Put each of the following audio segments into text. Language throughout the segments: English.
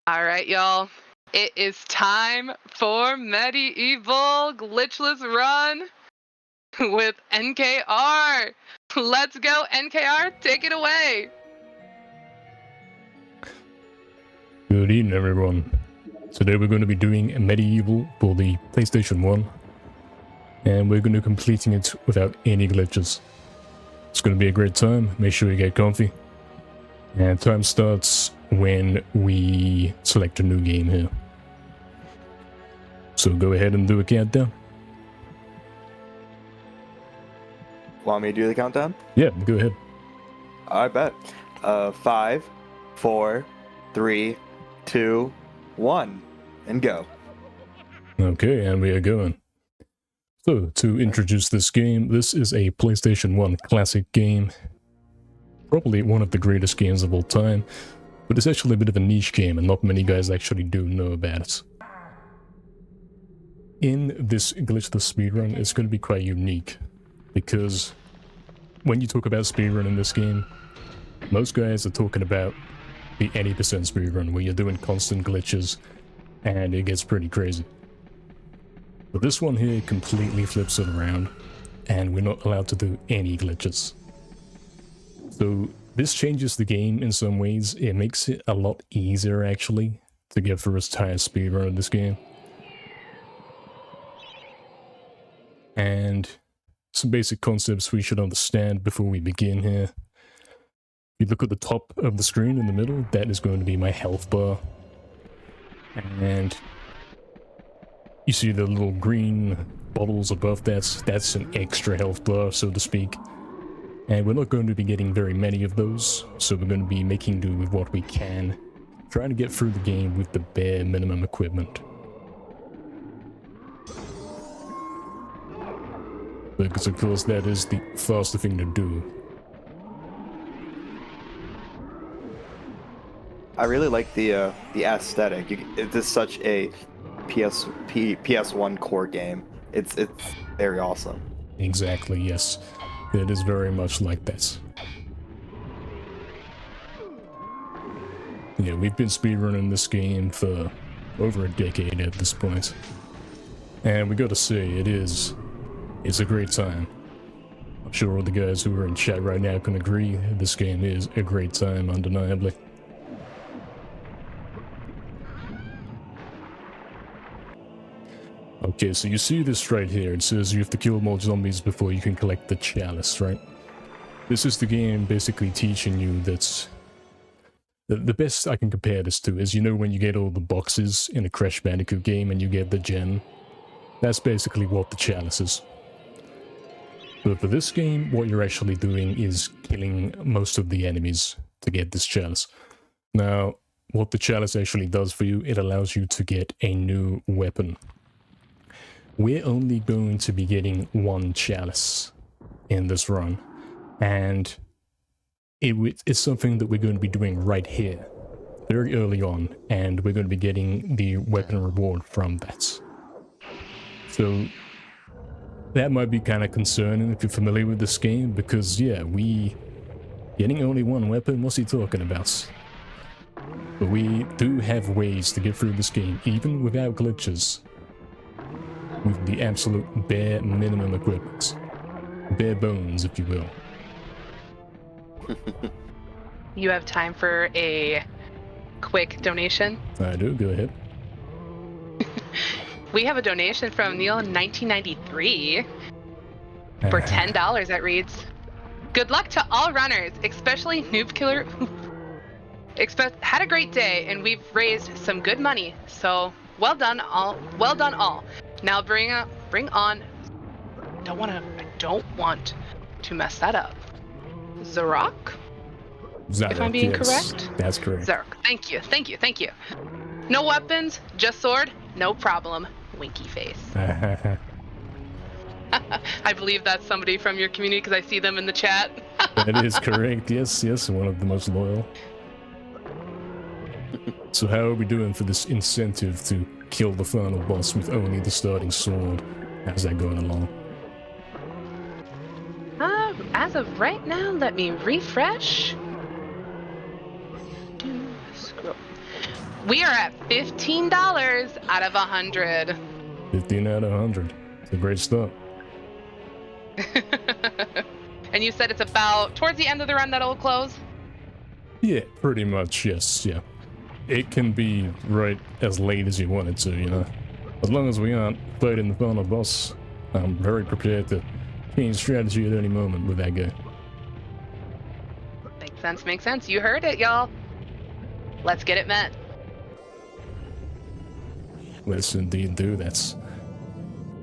All right, y'all. It is time for MediEvil Glitchless Run with NKR. Let's go, NKR. Take it away. Good evening, everyone. Today we're going to be doing MediEvil for the PlayStation 1. And we're going to be completing it without any glitches. It's going to be a great time. Make sure you get comfy. And time starts when we select a new game here. So go ahead and do a countdown. Want me to do the countdown? Yeah, go ahead. I bet. 5, 4, 3, 2, 1, and go. Okay, and we are going. So, to introduce this game, this is a PlayStation 1 classic game. Probably one of the greatest games of all time, but it's actually a bit of a niche game and not many guys actually do know about it. In this glitchless speedrun, it's going to be quite unique, because when you talk about speedrun in this game, most guys are talking about the 80% speedrun, where you're doing constant glitches, and it gets pretty crazy. But this one here completely flips it around, and we're not allowed to do any glitches. So this changes the game in some ways. It makes it a lot easier, actually, to get through this entire speedrun of this game. And some basic concepts we should understand before we begin here. If you look at the top of the screen in the middle, that is going to be my health bar. And you see the little green bottles above that, that's an extra health bar, so to speak. And we're not going to be getting very many of those, so we're going to be making do with what we can, trying to get through the game with the bare minimum equipment. Because of course that is the faster thing to do. I really like the aesthetic. It is such a PS1 core game. It's very awesome. Exactly, yes. It is very much like that. Yeah, we've been speedrunning this game for over a decade at this point. And we gotta say, it's a great time. I'm sure all the guys who are in chat right now can agree, this game is a great time, undeniably. Okay, so you see this right here. It says you have to kill more zombies before you can collect the chalice, right? This is the game basically teaching you that the best I can compare this to is, you know, when you get all the boxes in a Crash Bandicoot game and you get the gem, that's basically what the chalice is. But for this game, what you're actually doing is killing most of the enemies to get this chalice. Now, what the chalice actually does for you, it allows you to get a new weapon. We're only going to be getting one chalice in this run, and it's something that we're going to be doing right here, very early on, and we're going to be getting the weapon reward from that. So that might be kind of concerning if you're familiar with this game, because yeah, getting only one weapon, what's he talking about? But we do have ways to get through this game, even without glitches, with the absolute bare minimum equipment. Bare bones, if you will. You have time for a quick donation? I do, go ahead. We have a donation from Neil in 1993 for $10 that reads, "Good luck to all runners, especially noobkillerroof. Had a great day, and we've raised some good money, so well done all. Well done all. Now bring on. I don't want to mess that up. Zarok? If I'm being correct? That's correct. Zarok. Thank you. No weapons, just sword, no problem. Winky face." I believe that's somebody from your community because I see them in the chat. That is correct. Yes, one of the most loyal. So how are we doing for this incentive to kill the final boss with only the starting sword? How's that going along? As of right now, let me refresh. Scroll. We are at $15 out of 100. 15 out of 100. It's a great start. And you said it's about towards the end of the run that'll close? Yeah, pretty much, yes, yeah. It can be right as late as you want it to, you know. As long as we aren't fighting the final boss, I'm very prepared to change strategy at any moment with that guy. Makes sense, makes sense. You heard it, y'all. Let's get it met. Let's indeed do that.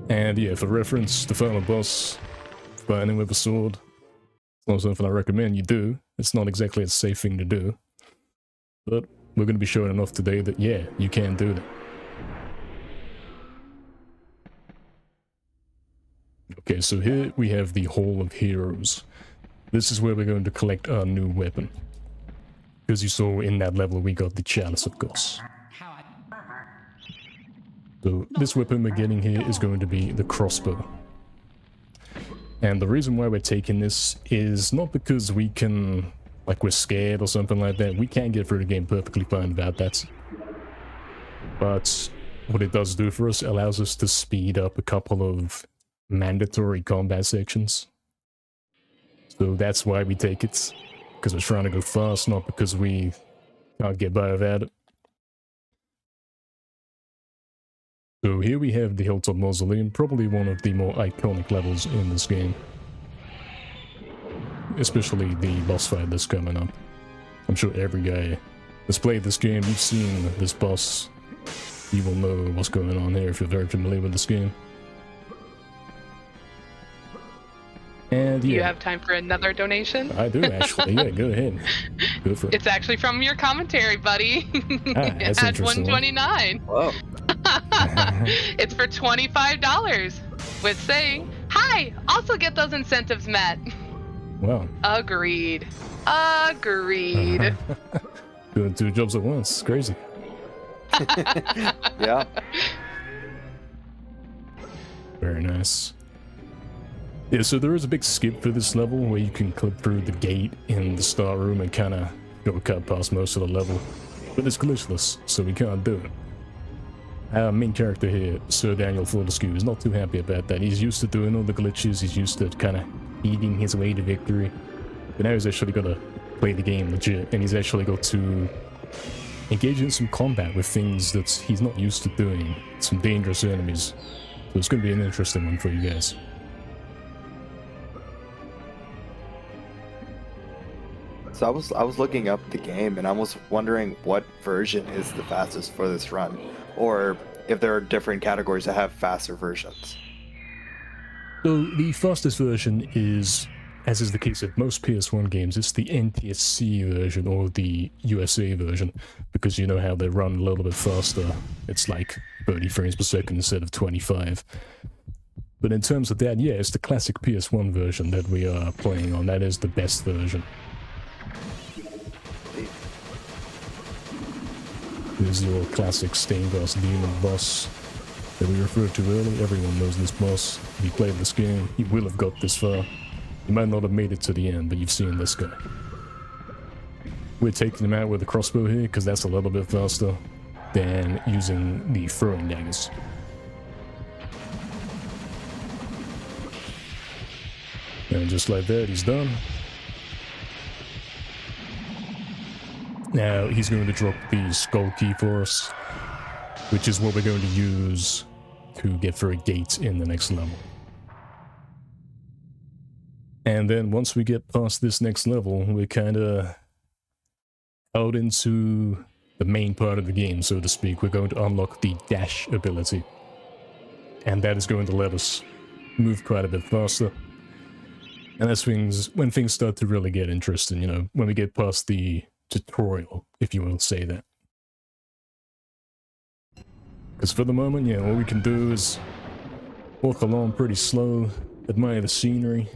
And yeah, for reference, the final boss, fighting with a sword, it's not something I recommend you do. It's not exactly a safe thing to do. But we're going to be showing enough today that, yeah, you can do that. Okay, so here we have the Hall of Heroes. This is where we're going to collect our new weapon. Because you saw in that level we got the Chalice, of course. So this weapon we're getting here is going to be the crossbow. And the reason why we're taking this is not because we can, like we're scared or something like that. We can get through the game perfectly fine without that. But what it does do for us, allows us to speed up a couple of mandatory combat sections. So that's why we take it. Because we're trying to go fast, not because we can't get by without it. So here we have the Hilltop Mausoleum, probably one of the more iconic levels in this game. Especially the boss fight that's coming up. I'm sure every guy that's played this game, you've seen this boss. You will know what's going on here if you're very familiar with this game. And yeah. You have time for another donation? I do actually, yeah, go ahead. Go for it. It's actually from your commentary, buddy. That's at $129. Whoa. It's for $25 with saying, hi, also get those incentives met. Wow. Agreed. Agreed. Doing two jobs at once. It's crazy. Yeah. Very nice. Yeah, so there is a big skip for this level where you can clip through the gate in the start room and kind of go cut past most of the level. But it's glitchless, so we can't do it. Our main character here, Sir Daniel Fortescue, is not too happy about that. He's used to doing all the glitches, he's used to kind of eating his way to victory. But now he's actually got to play the game legit, and he's actually got to engage in some combat with things that he's not used to doing. Some dangerous enemies. So it's going to be an interesting one for you guys. So I was looking up the game and I was wondering what version is the fastest for this run, or if there are different categories that have faster versions. So the fastest version is, as is the case with most PS1 games, it's the NTSC version or the USA version, because you know how they run a little bit faster. It's like 30 frames per second instead of 25. But in terms of that, yeah, it's the classic PS1 version that we are playing on. That is the best version. Here's your classic stained glass demon boss that we referred to earlier. Everyone knows this boss. If you played this game, you will have got this far. You might not have made it to the end, but you've seen this guy. We're taking him out with a crossbow here, because that's a little bit faster than using the throwing daggers. And just like that, he's done. Now, he's going to drop the skull key for us, which is what we're going to use to get through a gate in the next level. And then once we get past this next level, we're kind of out into the main part of the game, so to speak. We're going to unlock the dash ability. And that is going to let us move quite a bit faster. And that's when things start to really get interesting, you know, when we get past the tutorial, if you will say that. Because for the moment, yeah, all we can do is walk along pretty slow, admire the scenery,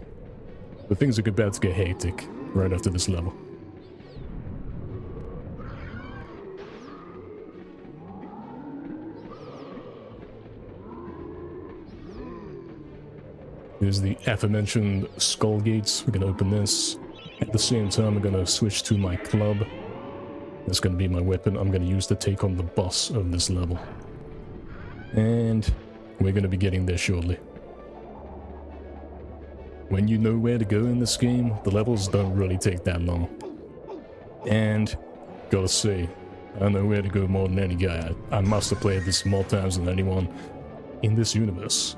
but things are about to get hectic right after this level. Here's the aforementioned skull gates. We're going to open this. At the same time, I'm going to switch to my club. That's going to be my weapon I'm going to use to take on the boss of this level. And we're going to be getting there shortly. When you know where to go in this game, the levels don't really take that long. And, gotta say, I know where to go more than any guy. I must have played this more times than anyone in this universe.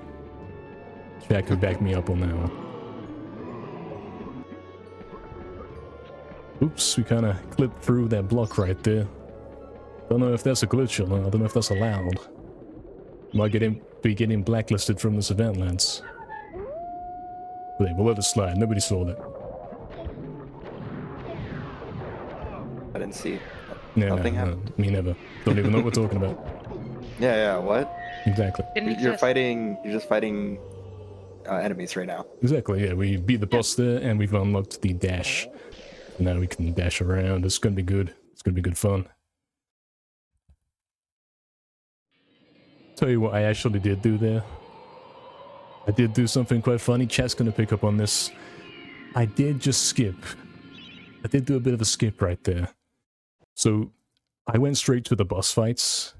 Jack could back me up on that one. Oops, we kind of clipped through that block right there. Don't know if that's a glitch or not. I don't know if that's allowed. Might be getting blacklisted from this event, lads. But we'll let it slide. Nobody saw that. I didn't see. Nothing happened. Me never. Don't even know what we're talking about. Yeah, what? Exactly. You're fighting. You're just fighting enemies right now. Exactly. Yeah, we beat the boss there, and we've unlocked the dash. Now we can dash around. It's gonna be good. It's gonna be good fun. Tell you what, I actually did do there. I did do something quite funny. Chat's gonna pick up on this. I did just skip. I did do a bit of a skip right there. So, I went straight to the boss fights,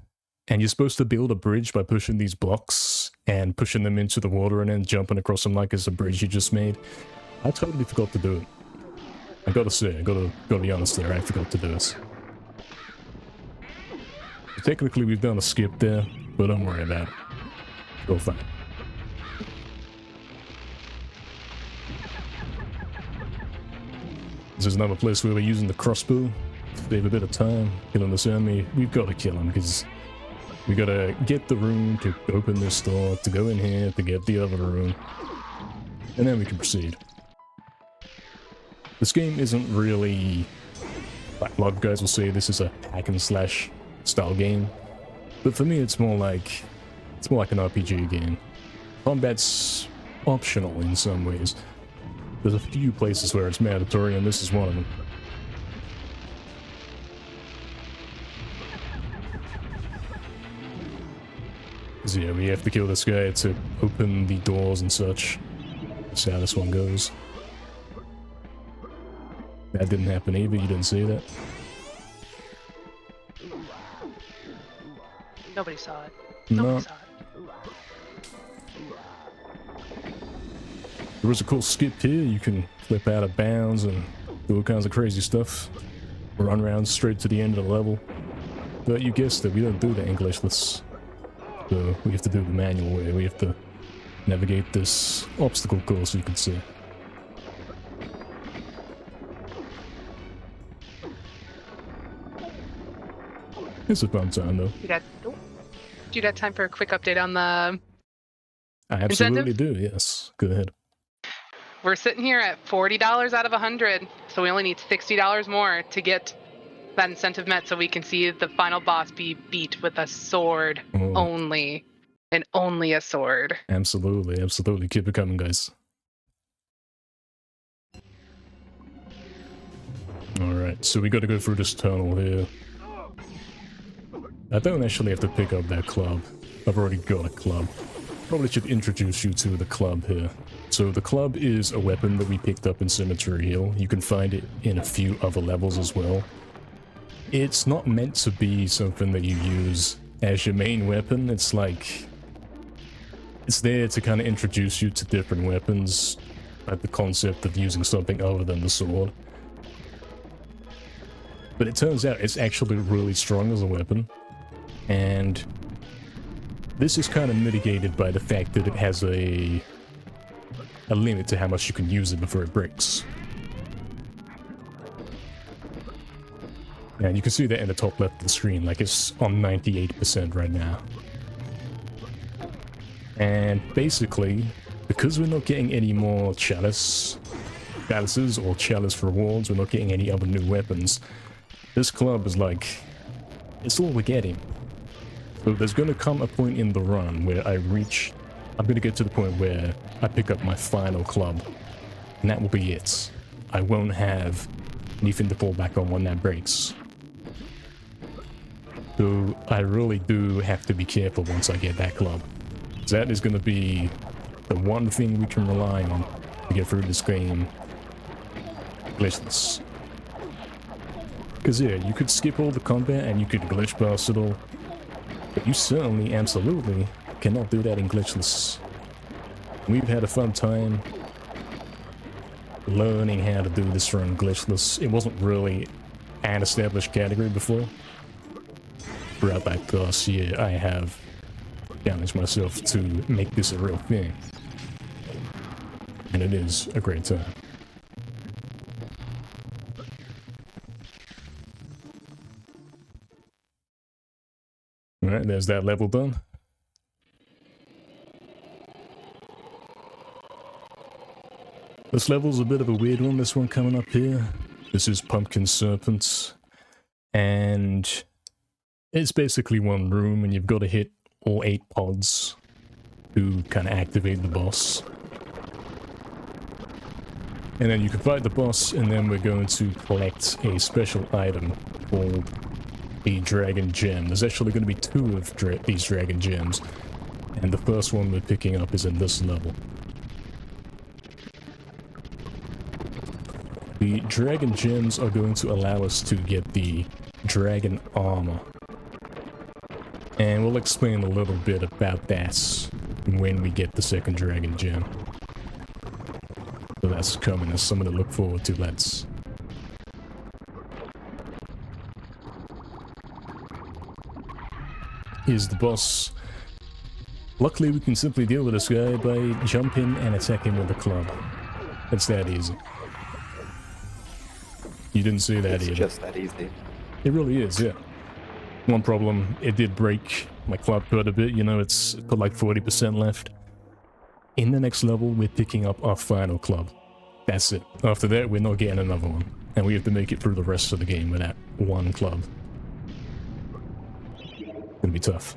and you're supposed to build a bridge by pushing these blocks and pushing them into the water and then jumping across them like it's a bridge you just made. I totally forgot to do it. I gotta say, I gotta be honest there, I forgot to do it. So technically we've done a skip there, but don't worry about it. Go fine. This is another place where we're using the crossbow to save a bit of time. Killing this enemy, we've got to kill him because we gotta get the room to open this door, to go in here, to get the other room, and then we can proceed. This game isn't really, like a lot of guys will say, this is a hack and slash style game, but for me it's more like an RPG game. Combat's optional in some ways. There's a few places where it's mandatory, and this is one of them. So yeah, we have to kill this guy to open the doors and such. That's how this one goes. That didn't happen either, you didn't see that? Nobody saw it. No. Nobody saw it. There was a cool skip here, you can flip out of bounds and do all kinds of crazy stuff. Run around straight to the end of the level. But you guessed it, we don't do the Englishless. So we have to do the manual way, we have to navigate this obstacle course, you could say. It's a fun time though. You got time for a quick update on the I absolutely do, yes. Go ahead. We're sitting here at $40 out of 100, so we only need $60 more to get that incentive met so we can see the final boss be beat with a sword only, and only a sword. Absolutely, absolutely. Keep it coming, guys. Alright, so we gotta go through this tunnel here. I don't actually have to pick up that club. I've already got a club. Probably should introduce you to the club here. So the club is a weapon that we picked up in Cemetery Hill. You can find it in a few other levels as well. It's not meant to be something that you use as your main weapon. It's like... it's there to kind of introduce you to different weapons. Like the concept of using something other than the sword. But it turns out it's actually really strong as a weapon. And this is kind of mitigated by the fact that it has a limit to how much you can use it before it breaks. And you can see that in the top left of the screen, like it's on 98% right now. And basically, because we're not getting any more chalices or chalice rewards, we're not getting any other new weapons, this club is like, it's all we're getting. So there's going to come a point in the run where I'm going to get to the point where I pick up my final club, and that will be it. I won't have anything to fall back on when that breaks. So I really do have to be careful once I get that club. That is going to be the one thing we can rely on to get through this game glitchless. Because yeah, you could skip all the combat and you could glitch past it all. But you certainly, absolutely, cannot do that in glitchless. We've had a fun time learning how to do this run glitchless. It wasn't really an established category before. Throughout that past year, I have challenged myself to make this a real thing. And it is a great time. Alright, there's that level done. This level's a bit of a weird one, this one coming up here. This is Pumpkin Serpents. And it's basically one room and you've got to hit all 8 pods to kind of activate the boss. And then you can fight the boss and then we're going to collect a special item called a dragon gem. There's actually going to be 2 of these dragon gems, and the first one we're picking up is in this level. The dragon gems are going to allow us to get the dragon armor, and we'll explain a little bit about that when we get the second dragon gem. So that's coming as something to look forward to, lads. Here's the boss. Luckily we can simply deal with this guy by jumping and attacking with the club. It's that easy. You didn't see that either. It's just that easy. It really is, yeah. One problem, it did break my club quite a bit, you know, it's got like 40% left. In the next level, we're picking up our final club. That's it. After that, we're not getting another one. And we have to make it through the rest of the game with that one club. Gonna be tough.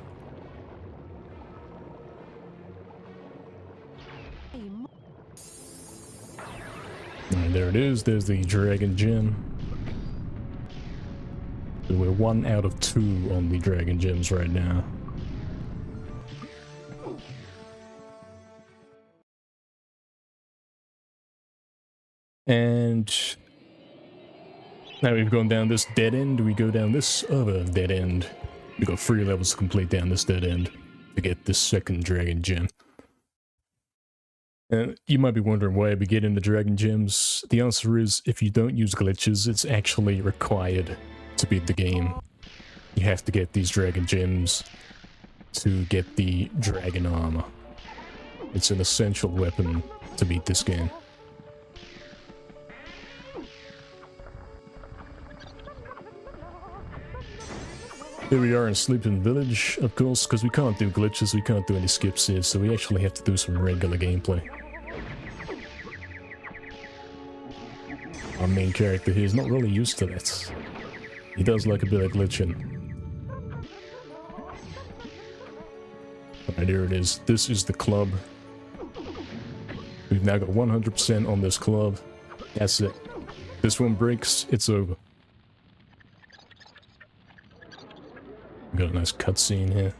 Alright, there it is. There's the dragon gem. So we're 1 out of 2 on the dragon gems right now. And now we've gone down this dead end, we go down this other dead end. We've got 3 levels to complete down this dead end to get this second dragon gem. And you might be wondering why we get in the dragon gems. The answer is, if you don't use glitches, it's actually required to beat the game. You have to get these dragon gems to get the dragon armor. It's an essential weapon to beat this game. Here we are in Sleeping Village, of course, because we can't do glitches, we can't do any skip saves, so we actually have to do some regular gameplay. Our main character here is not really used to that. He does like a bit of glitching. Alright, here it is. This is the club. We've now got 100% on this club. That's it. This one breaks, it's over. Got a nice cutscene here.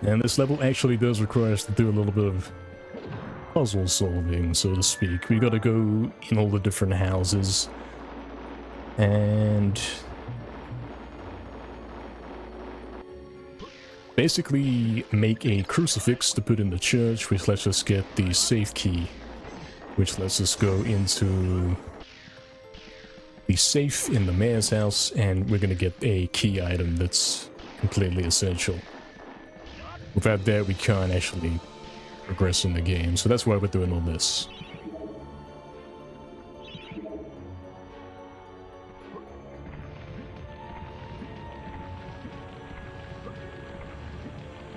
And this level actually does require us to do a little bit of puzzle solving, so to speak. We gotta go in all the different houses and basically make a crucifix to put in the church, which lets us get the safe key, which lets us go into the safe in the mayor's house, and we're gonna get a key item that's completely essential. Without that, we can't actually progress in the game, so that's why we're doing all this.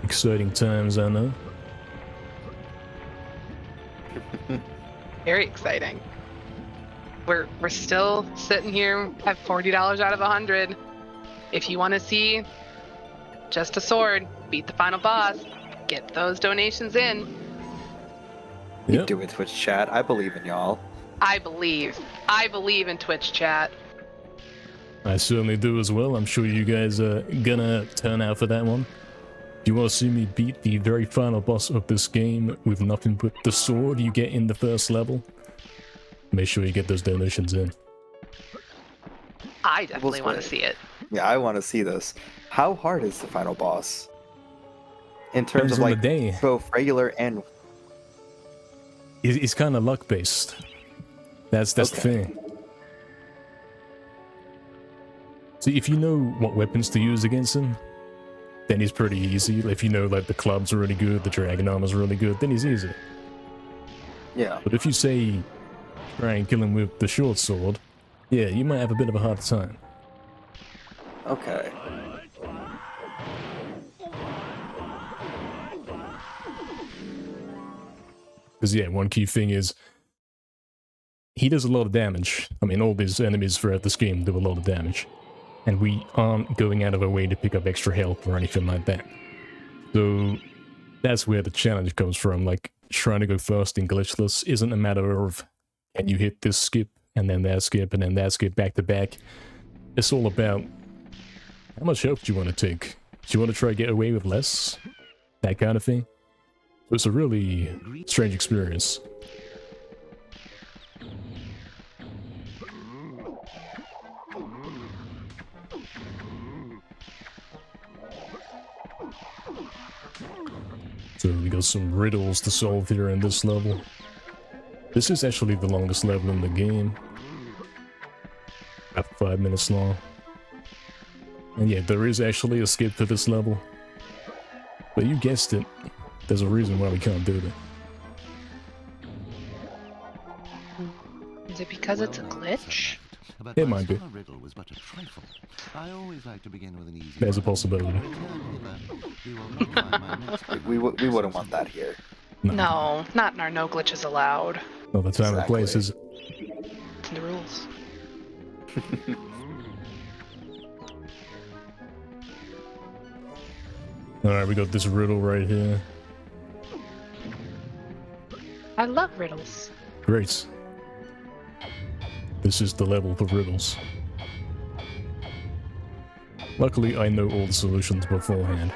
Exciting times, I know. Very exciting. We're still sitting here at $40 out of 100. If you want to see just a sword beat the final boss, get those donations in. You do it, Twitch chat. I believe in y'all. I believe in Twitch chat. I certainly do as well. I'm sure you guys are gonna turn out for that one. You want to see me beat the very final boss of this game with nothing but the sword you get in the first level? Make sure you get those donations in. I definitely want to see it. Yeah, I want to see this. How hard is the final boss? In terms Depends of on the like day. both regular and... It's kind of luck based. That's the Okay. thing. See, if you know what weapons to use against him, then he's pretty easy. If you know like the club's really good, the dragon armor's really good, then he's easy. Yeah. But if you say try and kill him with the short sword, yeah, you might have a bit of a hard time. Okay. Because yeah, one key thing is he does a lot of damage. I mean, all these enemies throughout this game do a lot of damage. And we aren't going out of our way to pick up extra health or anything like that. So that's where the challenge comes from. Like, trying to go fast in glitchless isn't a matter of can you hit this skip and then that skip and then that skip back to back. It's all about how much health do you want to take? Do you want to try to get away with less? That kind of thing. So it's a really strange experience. So we got some riddles to solve here in this level. This is actually the longest level in the game. About 5 minutes long. And yeah, there is actually a skip to this level. But you guessed it, there's a reason why we can't do that. Is it because it's a glitch? It might be. There's a possibility. We wouldn't want that here. No, not in our no glitches allowed. All the time and places. It's in the rules. Alright, we got this riddle right here. I love riddles. Great. This is the level for riddles. Luckily, I know all the solutions beforehand.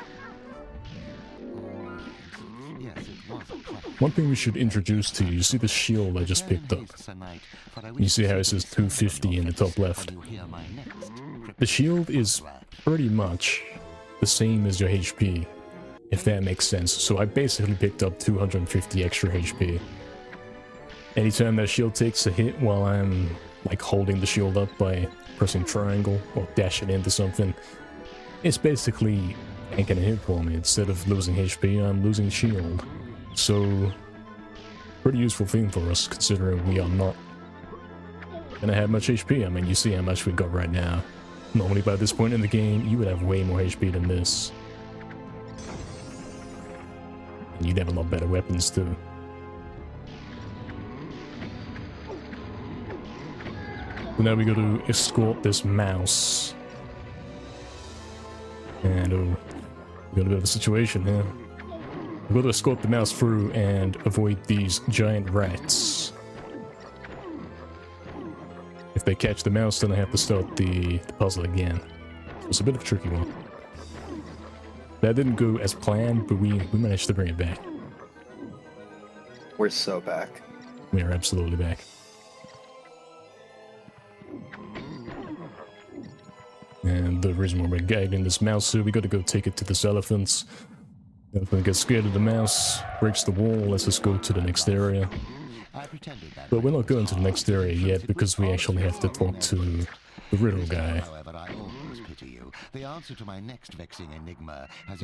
One thing we should introduce to you see the shield I just picked up. You see how it says 250 in the top left. The shield is pretty much the same as your HP, if that makes sense. So I basically picked up 250 extra HP. Anytime that shield takes a hit while I'm like holding the shield up by pressing triangle or dashing into something, it's basically tanking a hit for me. Instead of losing HP, I'm losing shield. So, pretty useful thing for us, considering we are not gonna have much HP. I mean, you see how much we got right now. Normally by this point in the game, you would have way more HP than this. And you'd have a lot better weapons too. So now we got to escort this mouse. And we got a bit of a situation here. We've got to escort the mouse through and avoid these giant rats. If they catch the mouse, then I have to start the puzzle again. So it's a bit of a tricky one. That didn't go as planned, but we managed to bring it back. We're so back. We are absolutely back. And the reason why we're guiding this mouse here, we gotta go take it to this elephant. The elephant gets scared of the mouse, breaks the wall, lets us go to the next area. But we're not going to the next area yet because we actually have to talk to the riddle guy.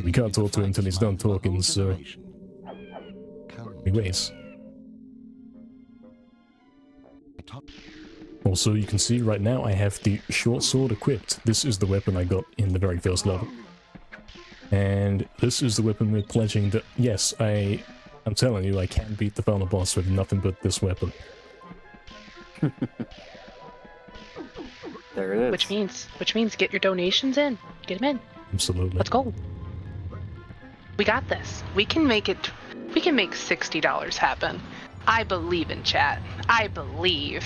We can't talk to him until he's done talking, so we wait. Also, you can see right now I have the short sword equipped. This is the weapon I got in the very first level. And this is the weapon we're pledging that, yes, I'm telling you, I can beat the final boss with nothing but this weapon. There it is. Which means get your donations in. Get them in. Absolutely. Let's go. We got this. We can make $60 happen. I believe in chat. I believe.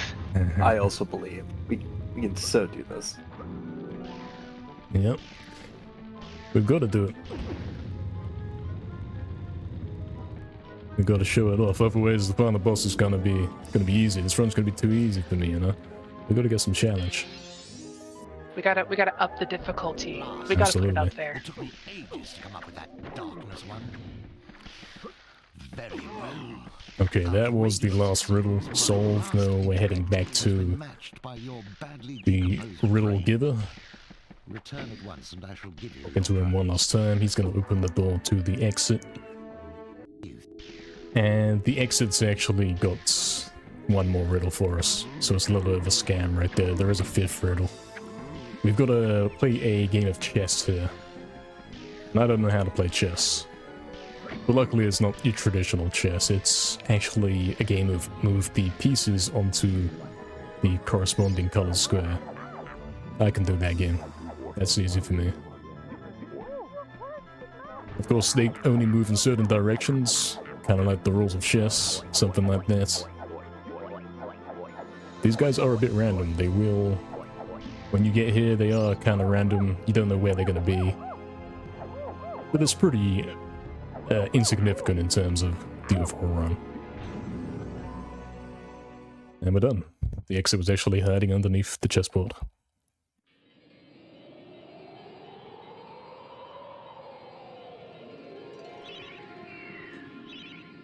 I also believe. We can so do this. Yep. We've got to do it. We gotta show it off, otherwise the final boss is gonna be easy. This run's gonna be too easy for me, you know? We gotta get some challenge. We gotta up the difficulty. We gotta put it up there. It took me ages to come up with that darkness one. Very well. Okay, that was the last riddle solved. Now we're heading back to the riddle giver. Return at once and I shall give you Into him one last time. He's gonna open the door to the exit. And the exit's actually got one more riddle for us. So it's a little bit of a scam right there. There is a 5th riddle. We've got to play a game of chess here. And I don't know how to play chess. But luckily it's not your traditional chess. It's actually a game of move the pieces onto the corresponding colored square. I can do that game. That's easy for me. Of course, they only move in certain directions. Kind of like the rules of chess. Something like that. These guys are a bit random. They will... When you get here, they are kind of random. You don't know where they're going to be. But it's pretty insignificant in terms of the overall run. And we're done. The exit was actually hiding underneath the chessboard.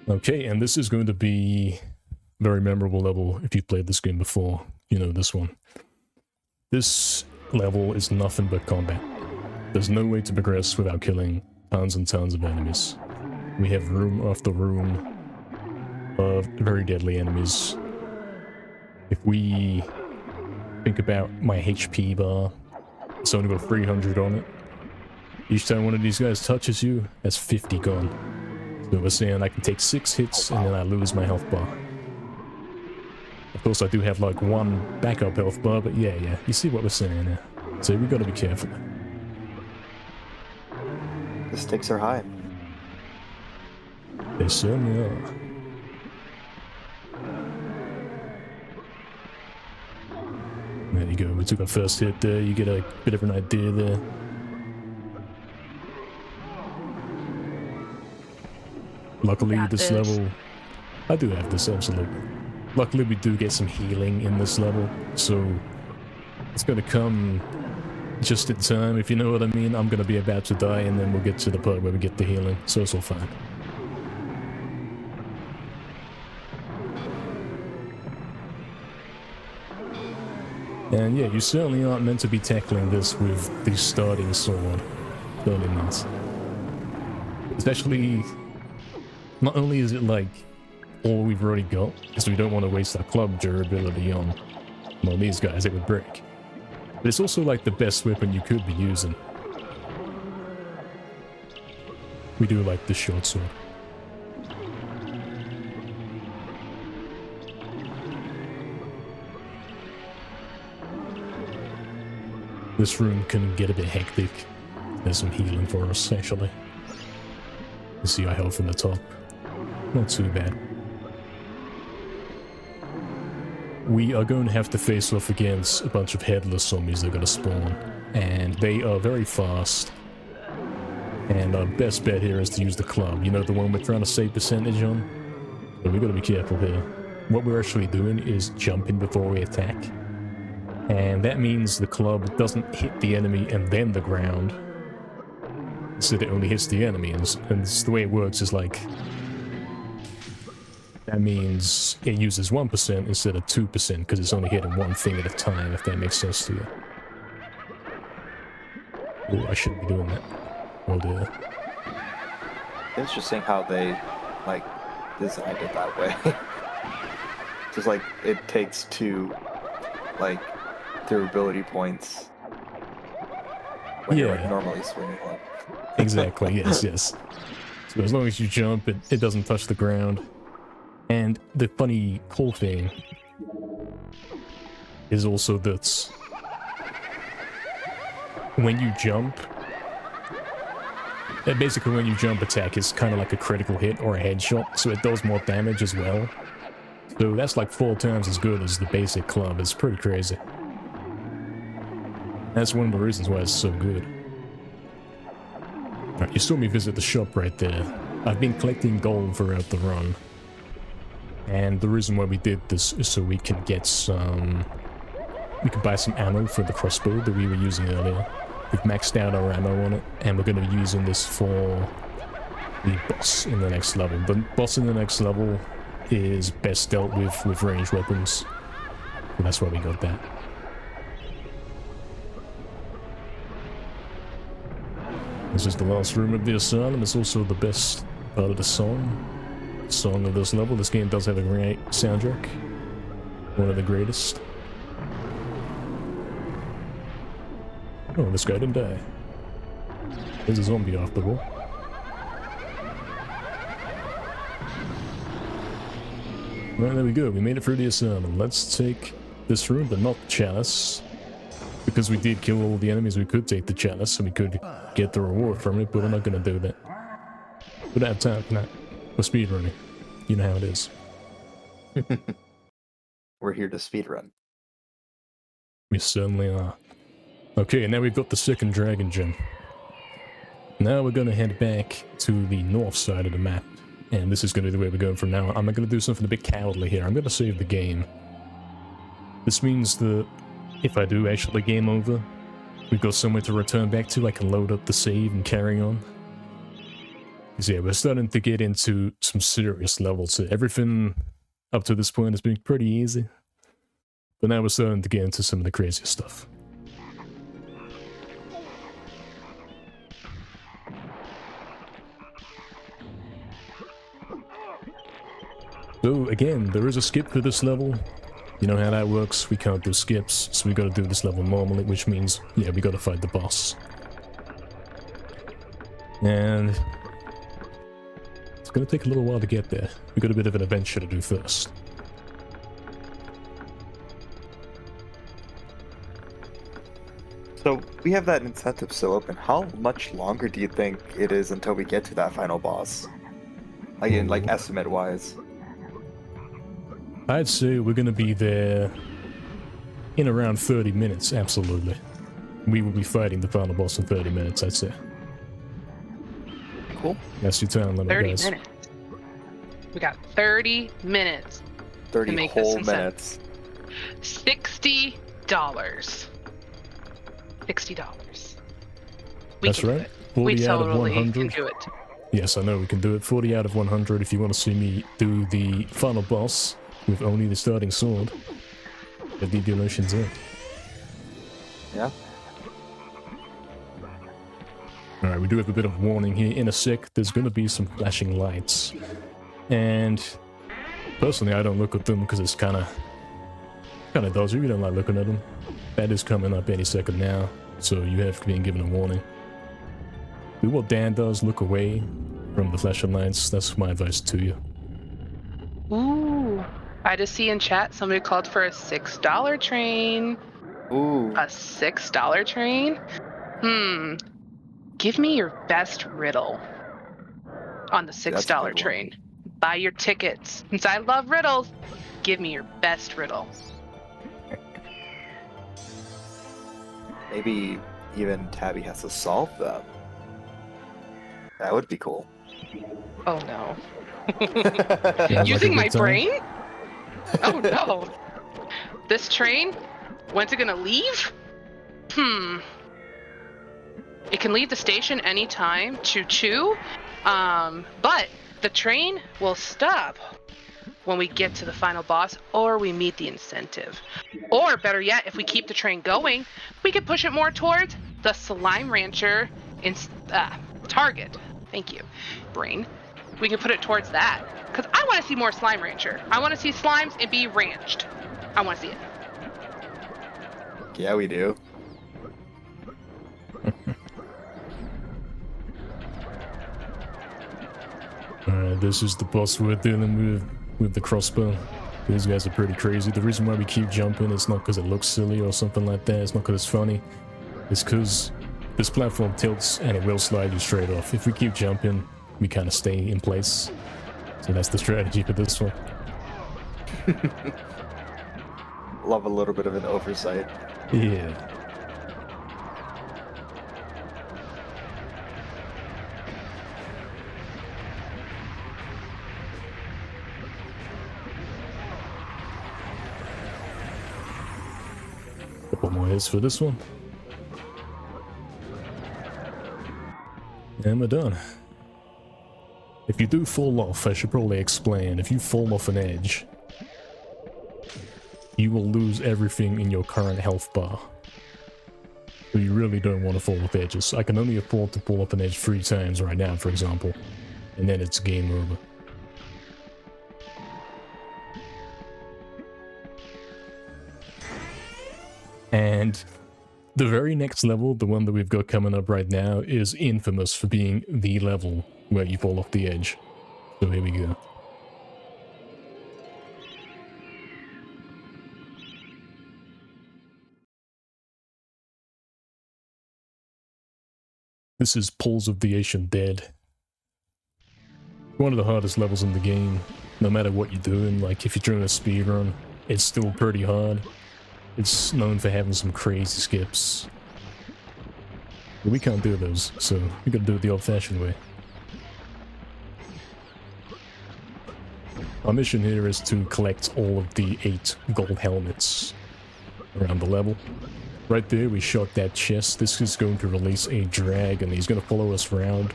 Okay, and this is going to be a very memorable level. If you've played this game before, you know this one. This level is nothing but combat. There's no way to progress without killing tons and tons of enemies. We have room after room of very deadly enemies. If we think about my HP bar, it's only got 300 on it. Each time one of these guys touches you, that's 50 gone. So we're saying I can take 6 hits and then I lose my health bar. Of course I do have like 1 backup health bar, but yeah, you see what we're saying here. So we gotta be careful. The stakes are high. They certainly are. There you go, we took our first hit there, you get a bit of an idea there. Luckily this level... I do have this, absolutely. Luckily we do get some healing in this level, so it's gonna come just in time, if you know what I mean. I'm gonna be about to die and then we'll get to the part where we get the healing, so it's all fine. And yeah, you certainly aren't meant to be tackling this with the starting sword. Certainly not. Especially, not only is it like all we've already got, because we don't want to waste our club durability on, well, these guys, it would break. But it's also like the best weapon you could be using. We do like the short sword. This room can get a bit hectic. There's some healing for us, actually. You see our health from the top. Not too bad. We are going to have to face off against a bunch of headless zombies that are going to spawn. And they are very fast. And our best bet here is to use the club. You know, the one we're trying to save percentage on? So we've got to be careful here. What we're actually doing is jumping before we attack. And that means the club doesn't hit the enemy and then the ground. Instead it only hits the enemy, and the way it works is like... That means it uses 1% instead of 2% because it's only hitting one thing at a time, if that makes sense to you. Oh, I shouldn't be doing that. Oh dear. Interesting how they, like, designed it that way. Just like, it takes 2, like, durability points when you're like normally swinging one. Exactly, yes. So as long as you jump, it doesn't touch the ground. And the funny cool thing is also that when you jump, basically when you jump attack is kind of like a critical hit or a headshot, so it does more damage as well. So that's like 4 times as good as the basic club. It's pretty crazy. That's one of the reasons why it's so good. Alright, you saw me visit the shop right there. I've been collecting gold throughout the run. And the reason why we did this is so we can get some... We can buy some ammo for the crossbow that we were using earlier. We've maxed out our ammo on it, and we're going to be using this for the boss in the next level. The boss in the next level is best dealt with ranged weapons. And that's why we got that. This is the last room of the asylum. It's also the best part of the song of this level. This game does have a great soundtrack. One of the greatest. Oh, this guy didn't die. There's a zombie off the wall. Well, there we go. We made it through the asylum. Let's take this room, but not the chalice. Because we did kill all the enemies, we could take the chalice, so we could get the reward from it, but we're not going to do that. We don't have time for that. We're speedrunning. You know how it is. We're here to speedrun. We certainly are. Okay, now we've got the second dragon gem. Now we're going to head back to the north side of the map. And this is going to be the way we're going from now on. I'm not going to do something a bit cowardly here. I'm going to save the game. This means that if I do actually game over, we've got somewhere to return back to. I can load up the save and carry on. Because yeah, we're starting to get into some serious levels here. Everything up to this point has been pretty easy. But now we're starting to get into some of the crazier stuff. So again, there is a skip for this level. You know how that works, we can't do skips, so we gotta do this level normally, which means, yeah, we gotta fight the boss. And it's gonna take a little while to get there. We got a bit of an adventure to do first. So we have that incentive still open. How much longer do you think it is until we get to that final boss? Like in estimate-wise. I'd say we're gonna be there in around 30 minutes, absolutely. We will be fighting the final boss in 30 minutes, I'd say. Cool. That's your time limit, 30 guys. minutes. We got 30 minutes. 30 make whole this minutes. $60. $60. That's right. 40 We out of totally 100. can do it. Yes, I know we can do it. 40 out of 100 if you want to see me do the final boss with only the starting sword. Get the donations in. Yeah. Alright, we do have a bit of warning here. In a sec, there's going to be some flashing lights. And personally, I don't look at them because it's kind of dodgy. We don't like looking at them. That is coming up any second now, so you have been given a warning. Do what Dan does, look away from the flashing lights. That's my advice to you. Ooh. I just see in chat somebody called for a $6 train. Ooh. A $6 train? Give me your best riddle on the $6 train. Buy your tickets. Since I love riddles, give me your best riddle. Maybe even Tabby has to solve them. That would be cool. Oh no. Sounds Using like my a good time. brain? Oh no. This train? When's it gonna leave? It can leave the station anytime, choo-choo. But the train will stop when we get to the final boss or we meet the incentive. Or better yet, if we keep the train going, we can push it more towards the Slime Rancher target. Thank you, brain. We can put it towards that. Because I want to see more Slime Rancher. I want to see slimes and be ranched. I want to see it. Yeah, we do. Alright, this is the boss we're dealing with the crossbow. These guys are pretty crazy. The reason why we keep jumping is not because it looks silly or something like that. It's not because it's funny. It's because this platform tilts and it will slide you straight off. If we keep jumping, we kind of stay in place. So that's the strategy for this one. Love a little bit of an oversight. Yeah. Couple more hits for this one. And we're done. If you do fall off, I should probably explain, if you fall off an edge, you will lose everything in your current health bar. So you really don't want to fall off edges. I can only afford to fall off an edge 3 times right now, for example. And then it's game over. And the very next level, the one that we've got coming up right now, is infamous for being the level where you fall off the edge. So here we go. This is Pulls of the Ancient Dead. One of the hardest levels in the game, no matter what you're doing. Like, if you're doing a speedrun, it's still pretty hard. It's known for having some crazy skips. But we can't do those, so we gotta do it the old-fashioned way. Our mission here is to collect all of the 8 gold helmets around the level. Right there, we shot that chest. This is going to release a dragon. He's going to follow us around.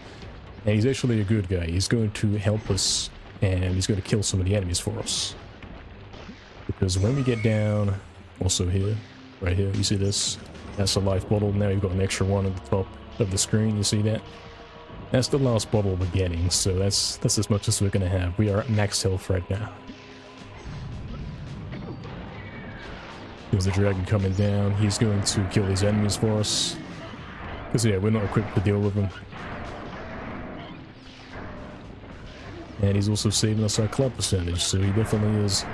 And he's actually a good guy. He's going to help us, and he's going to kill some of the enemies for us. Because when we get down, also here, right here, you see this? That's a life bottle. Now you've got an extra one at the top of the screen. You see that? That's the last bottle we're getting, so that's as much as we're going to have. We are at max health right now. There's the dragon coming down. He's going to kill these enemies for us. Because, yeah, we're not equipped to deal with them. And he's also saving us our club percentage, so he definitely is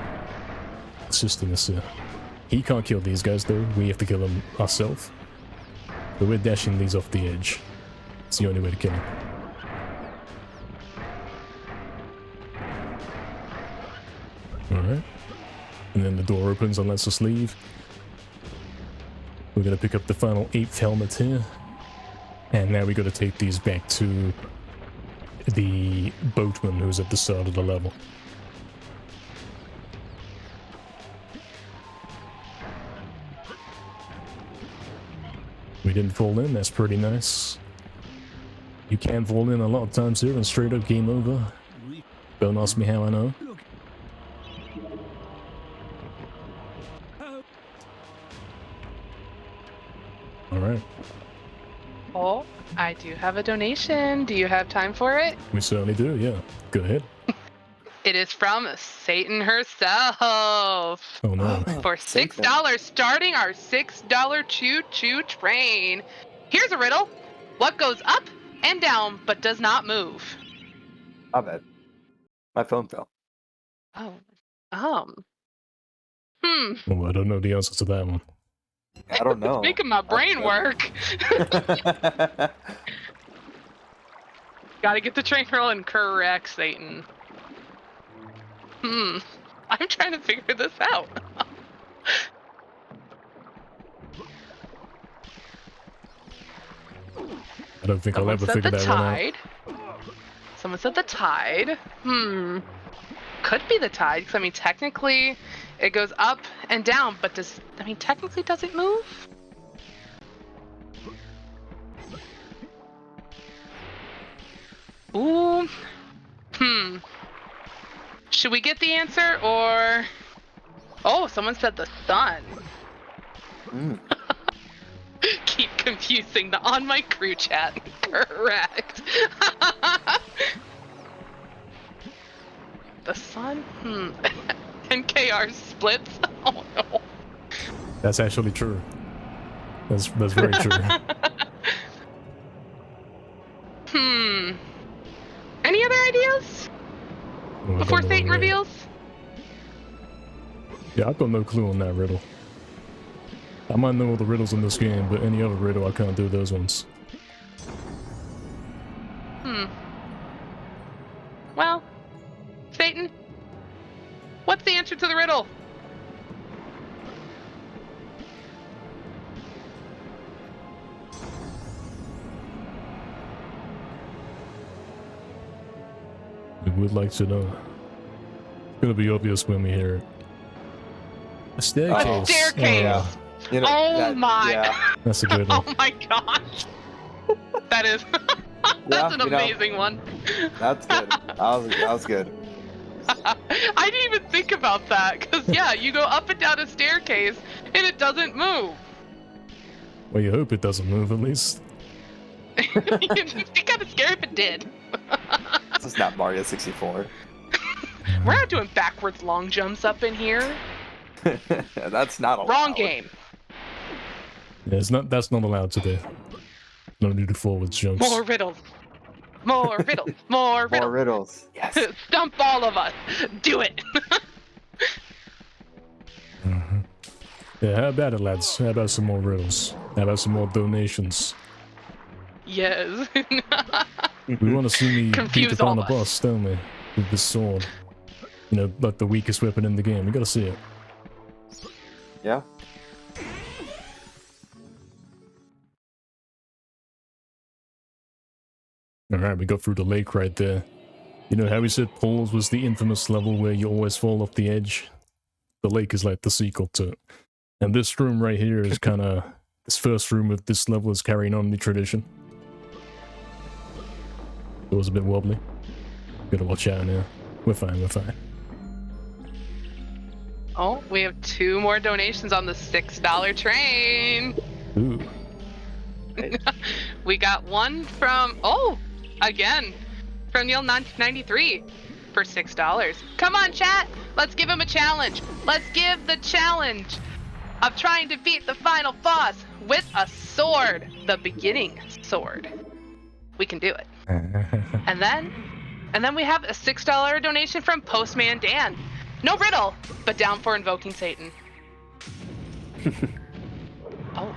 assisting us here. He can't kill these guys, though. We have to kill them ourselves. But we're dashing these off the edge. It's the only way to kill them. Alright. And then the door opens and lets us leave. We're going to pick up the final 8th helmet here. And now we got to take these back to the boatman who's at the start of the level. We didn't fall in, that's pretty nice. You can fall in a lot of times here and straight up game over. Don't ask me how I know. Alright. Oh, I do have a donation. Do you have time for it? We certainly do, yeah. Go ahead. It is from Satan herself. Oh no. For $6, starting our $6 choo-choo train. Here's a riddle. What goes up and down but does not move? My bad. My phone fell. Oh. Oh, I don't know the answer to that one. I don't know. It's making my brain work. Gotta get the train rolling. Correct, Satan. I'm trying to figure this out. I don't think I'll ever figure that one out. Someone said the tide. Could be the tide, because I mean, technically, it goes up and down, but technically, does it move? Ooh. Should we get the answer, or... Oh, someone said the sun. Keep confusing the on my crew chat. Correct. The sun? NKR splits? Oh no. That's actually true. That's very true. Any other ideas? Well, Before Satan reveals? Yeah, I've got no clue on that riddle. I might know all the riddles in this game, but any other riddle, I can't do those ones. Well, Satan, what's the answer to the riddle? We would like to know. It's gonna be obvious when we hear it. A staircase. A staircase! You know, Oh my! Yeah, That's a good one. Oh my gosh! That is. That's an amazing one. that's good. That was good. I didn't even think about that, because yeah, you go up and down a staircase and it doesn't move. Well, you hope it doesn't move at least. It'd be kind of scary if it did. This is not Mario 64. We're not doing backwards long jumps up in here. That's not allowed. Wrong game. Yeah, that's not allowed to do. No need to forward jumps. More riddles. More riddles. More riddles. More riddles. Yes. Stump all of us. Do it. Yeah, how about it, lads? How about some more riddles? How about some more donations? Yes. We want to see me beat Confuse the final all of us. boss, don't we? With the sword. You know, like the weakest weapon in the game. We gotta see it. Yeah. Alright, we got through the lake right there. You know how we said Paul's was the infamous level where you always fall off the edge? The lake is like the sequel to it. And this room right here is kind of... This first room of this level is carrying on the tradition. It was a bit wobbly. Gotta watch out now. We're fine, we're fine. Oh, we have 2 more donations on the $6 train. Ooh. We got one from, again, from Neil1993 for $6. Come on, chat. Let's give him a challenge. Let's give the challenge of trying to beat the final boss with a sword, the beginning sword. We can do it. And then we have a $6 donation from Postman Dan. No riddle, but down for invoking Satan. Oh.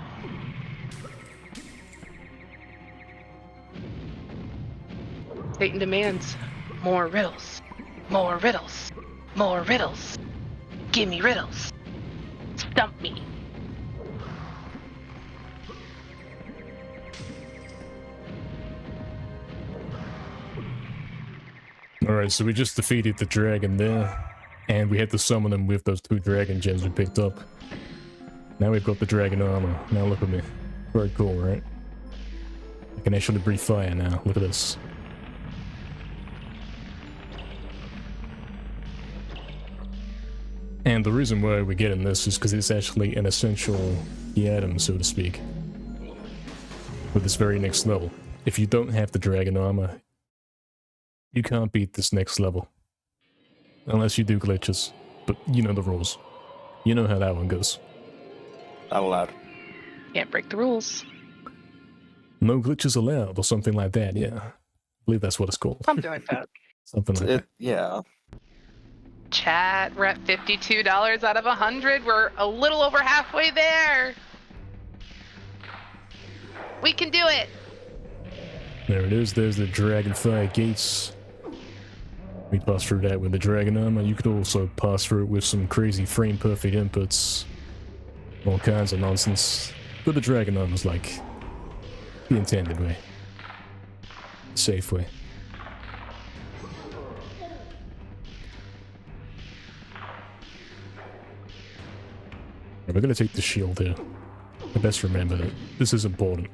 Satan demands more riddles. More riddles. More riddles. Give me riddles. Stump me. Alright, so we just defeated the dragon there. And we had to summon him with those 2 dragon gems we picked up. Now we've got the dragon armor. Now look at me. Very cool, right? I can actually breathe fire now. Look at this. And the reason why we're getting this is because it's actually an essential key item, so to speak. With this very next level. If you don't have the dragon armor, you can't beat this next level. Unless you do glitches. But you know the rules. You know how that one goes. Not allowed. Can't break the rules. No glitches allowed, or something like that, yeah. I believe that's what it's called. Something like that. Something like that. Yeah. Chat, we're at $52 out of 100. We're a little over halfway there. We can do it. There it is, there's the Dragonfire Gates. We pass through that with the Dragon Armor. You could also pass through it with some crazy frame perfect inputs. All kinds of nonsense. But the Dragon Armor's like the intended way. The safe way. We're gonna take the shield here. I best remember that this is important.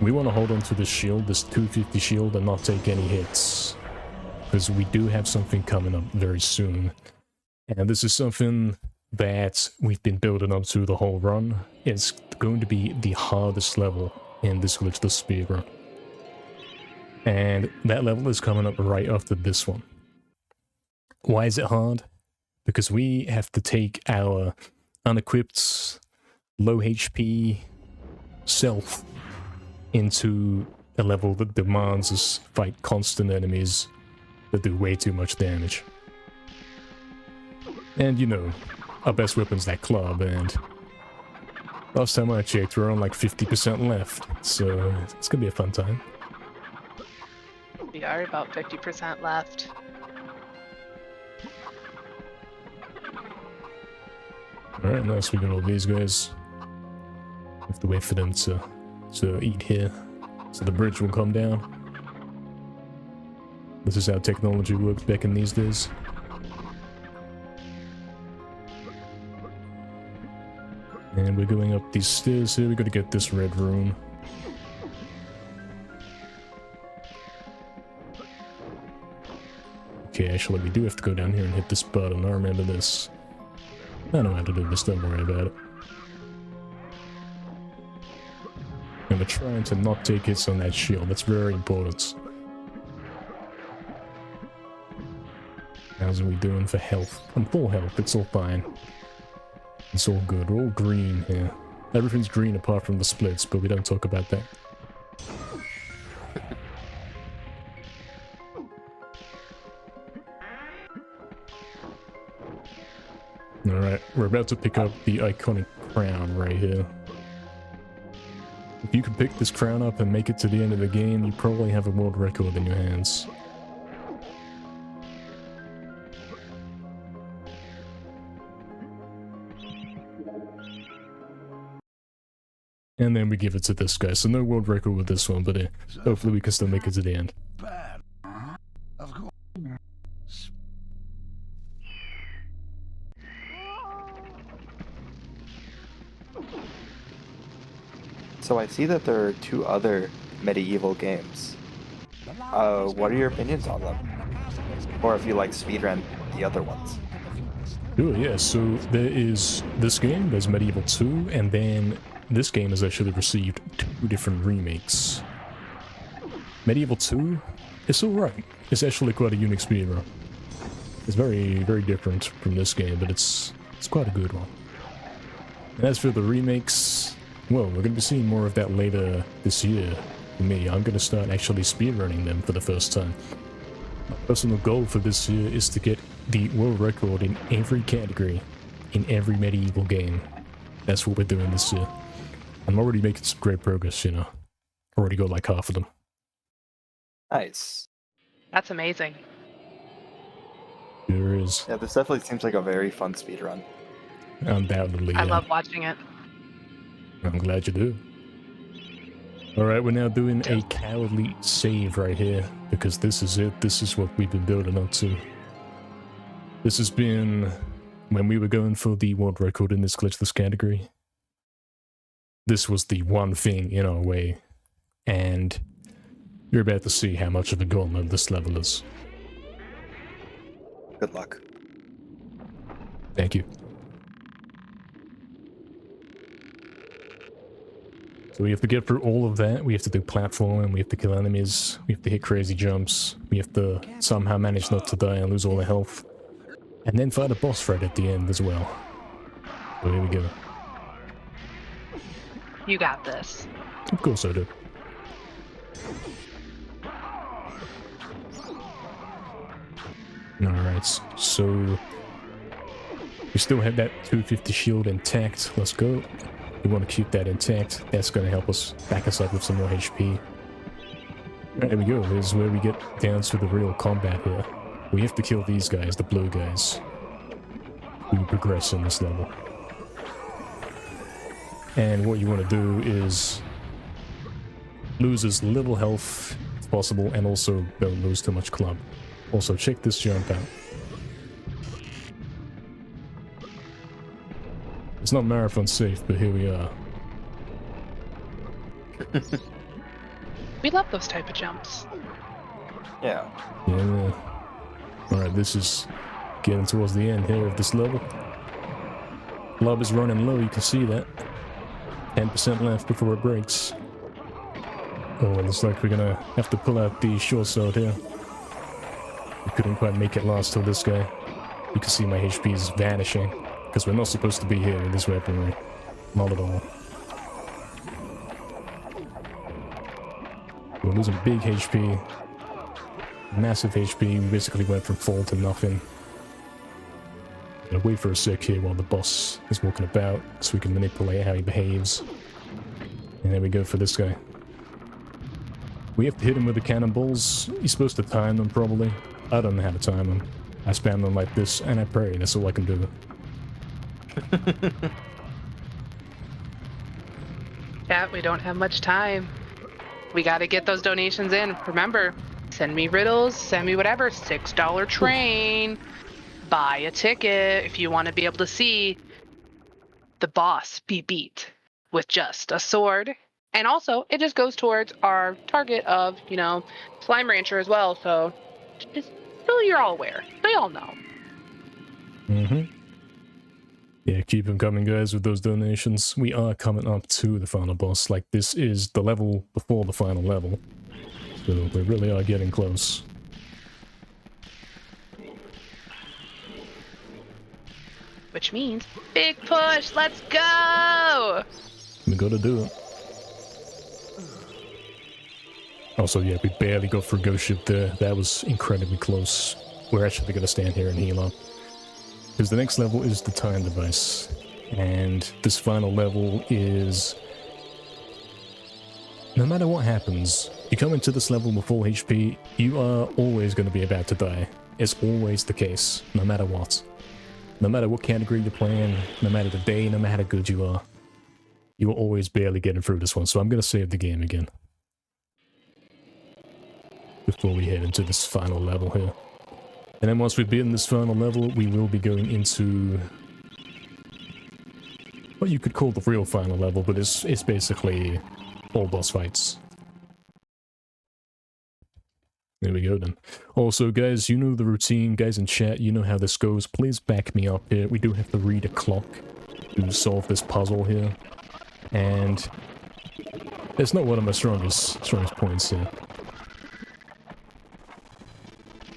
We want to hold on to this shield, this 250 shield, and not take any hits. Because we do have something coming up very soon. And this is something that we've been building up to the whole run. It's going to be the hardest level in this glitchless speedrun. And that level is coming up right after this one. Why is it hard? Because we have to take our unequipped, low HP self into a level that demands us fight constant enemies that do way too much damage. And you know, our best weapon's that club, and last time I checked we're on like 50% left, so it's gonna be a fun time. We are about 50% left. Alright, nice, we got all these guys. We have to wait for them to eat here, so the bridge will come down. This is how technology works back in these days. And we're going up these stairs here. We gotta get this red room. Okay, actually, we do have to go down here and hit this button. I remember this. I know how to do this, don't worry about it. And we're trying to not take hits on that shield. That's very important. How's we doing for health? I'm full health, it's all fine. It's all good, we're all green here. Everything's green apart from the splits, but we don't talk about that. Alright, we're about to pick up the iconic crown right here. If you can pick this crown up and make it to the end of the game, you probably have a world record in your hands. And then we give it to this guy, so no world record with this one, but hopefully we can still make it to the end. Bad. Of course. So I see that there are 2 other MediEvil games. What are your opinions on them? Or if you like speedrun the other ones? Sure, yeah, so there is this game, there's MediEvil 2, and then this game has actually received 2 different remakes. MediEvil 2, it's alright. It's actually quite a unique speedrun. It's very, very different from this game, but it's quite a good one. And as for the remakes, well, we're going to be seeing more of that later this year. For me, I'm going to start actually speedrunning them for the first time. My personal goal for this year is to get the world record in every category, in every MediEvil game. That's what we're doing this year. I'm already making some great progress, you know. Already got like half of them. Nice. That's amazing. There is. Yeah, this definitely seems like a very fun speedrun. Undoubtedly, I yeah. love watching it. I'm glad you do. Alright, we're now doing a cowardly save right here, because this is it. This is what we've been building up to. This has been when we were going for the world record in this glitchless category. This was the one thing in our way, and you're about to see how much of a gauntlet this level is. Good luck. Thank you. So we have to get through all of that. We have to do platforming, we have to kill enemies, we have to hit crazy jumps, we have to somehow manage not to die and lose all the health. And then fight a boss fight at the end as well. So here we go. You got this. Of course I do. Alright, so we still have that 250 shield intact. Let's go. We want to keep that intact. That's going to help us back us up with some more HP. Right, there we go. Here's where we get down to the real combat here. We have to kill these guys, the blue guys. We progress in this level. And what you want to do is lose as little health as possible, and also don't lose too much club. Also, check this jump out. It's not marathon safe, but here we are. We love those type of jumps. Yeah. Yeah. Alright, this is getting towards the end here of this level. Club is running low, you can see that. 10% left before it breaks. Oh, it looks like we're gonna have to pull out the short sword here. We couldn't quite make it last till this guy. You can see my HP is vanishing. Because we're not supposed to be here in this weaponry. Not at all. We're losing big HP. Massive HP. We basically went from full to nothing. I'm gonna wait for a sec here while the boss is walking about, so we can manipulate how he behaves. And there we go for this guy. We have to hit him with the cannonballs. He's supposed to time them, probably. I don't know how to time them. I spam them like this, and I pray. That's all I can do. Chat, we don't have much time. We gotta get those donations in. Remember, send me riddles, send me whatever. $6 train. Buy a ticket if you want to be able to see the boss be beat with just a sword. And also, it just goes towards our target of, Slime Rancher as well. So, just so you're all aware. They all know. Mm-hmm. Yeah, keep them coming, guys, with those donations. We are coming up to the final boss. Like, this is the level before the final level. So we really are getting close. Which means, big push, let's go! We gotta do it. Also, yeah, we barely got through Ghost Ship there. That was incredibly close. We're actually gonna stand here and heal up. Because the next level is the time device. And this final level is... no matter what happens, you come into this level with full HP, you are always going to be about to die. It's always the case, no matter what. No matter what category you're playing, no matter the day, no matter how good you are, you are always barely getting through this one. So I'm going to save the game again. Before we head into this final level here. And then once we've beaten this final level, we will be going into... what you could call the real final level, but it's basically all boss fights. There we go then. Also, guys, you know the routine. Guys in chat, you know how this goes. Please back me up here. We do have to read a clock to solve this puzzle here. And it's not one of my strongest points here.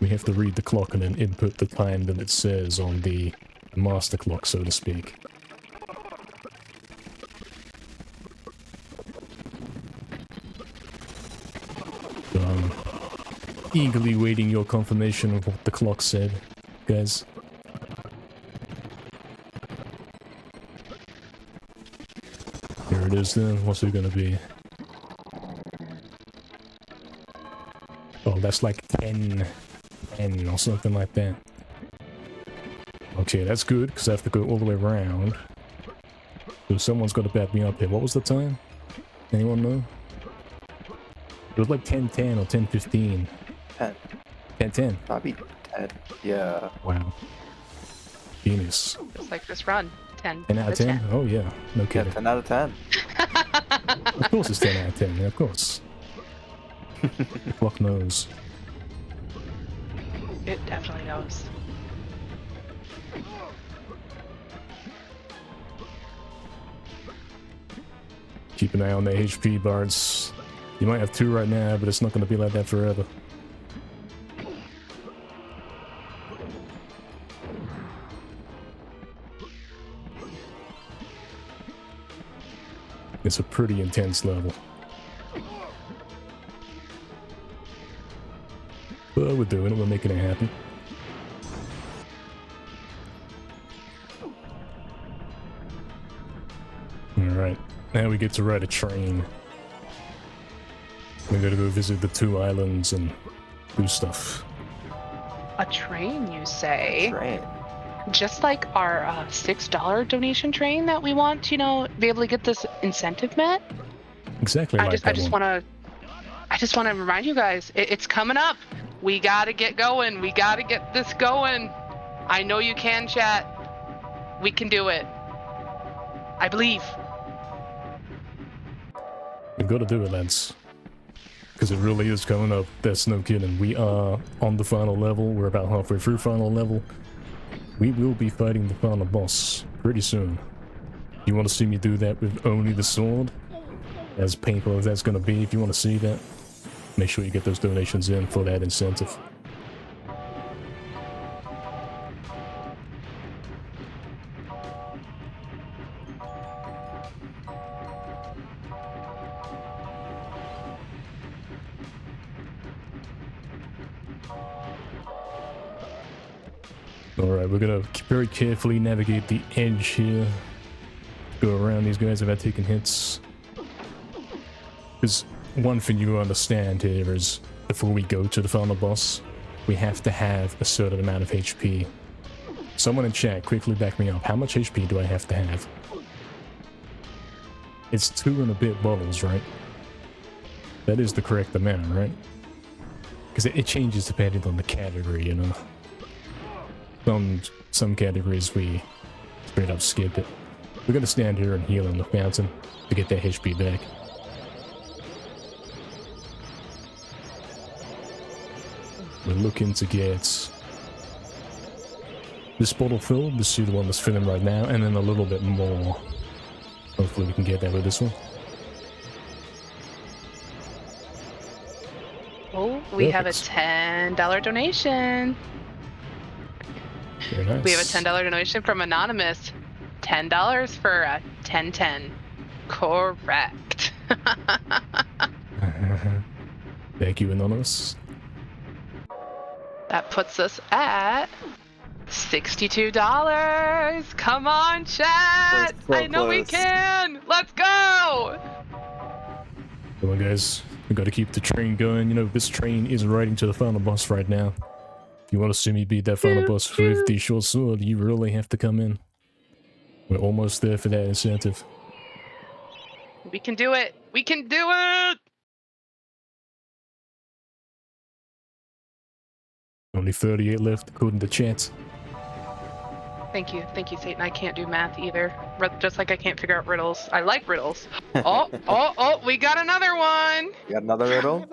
We have to read the clock and then input the time that it says on the master clock, so to speak. So I'm eagerly waiting your confirmation of what the clock said, guys. Here it is then. What's it gonna be? Oh, that's like 10 or something like that. Okay, that's good, because I have to go all the way around. So someone's got to back me up here. What was the time? Anyone know? It was like 10:10 or 10:15. 10. 10:10. Probably 10. Yeah. Wow. Genius. Just like this run. 10. 10 out of 10? Oh yeah, no Yeah, kidding. 10 out of 10. Of course it's 10 out of 10, yeah, of course. The clock knows. It definitely knows. Keep an eye on the HP bars. You might have 2 right now, but it's not going to be like that forever. It's a pretty intense level. But we're doing it, we're making it happen. Alright, now we get to ride a train. We gotta go visit the 2 islands and do stuff. A train, you say? Train. Just like our $6 donation train that we want to, be able to get this incentive met. Exactly like that I just want to remind you guys, it's coming up. We gotta get going. We gotta get this going. I know you can, chat. We can do it. I believe. We've got to do it, lads. Because it really is coming up. That's no kidding. We are on the final level. We're about halfway through final level. We will be fighting the final boss pretty soon. You want to see me do that with only the sword? As painful as that's going to be, if you want to see that, make sure you get those donations in for that incentive. Alright, we're gonna very carefully navigate the edge here. Go around these guys without taking hits. Because one thing you understand here is, before we go to the final boss, we have to have a certain amount of HP. Someone in chat, quickly back me up. How much HP do I have to have? It's 2 and a bit bottles, right? That is the correct amount, right? Because it changes depending on the category, you know? Some categories we straight up skip it. We're gonna stand here and heal in the fountain to get that HP back. We're looking to get this bottle filled, this is the one that's filling right now, and then a little bit more. Hopefully we can get that with this one. Oh, we have a Perfect. $10 donation. Very nice. We have a $10 donation from Anonymous. $10 for a 1010. Correct. Thank you, Anonymous. That puts us at $62. Come on, chat. We're so I know we close. can. Let's go. Come on, guys. We gotta keep the train going. You know, this train is riding to the final boss right now. If you want to see me beat that final boss with the short sword, you really have to come in. We're almost there for that incentive. We can do it. We can do it. Only 38 left, according to chat. Thank you, Satan. I can't do math either. Just like I can't figure out riddles. I like riddles. Oh, we got another one. You got another riddle?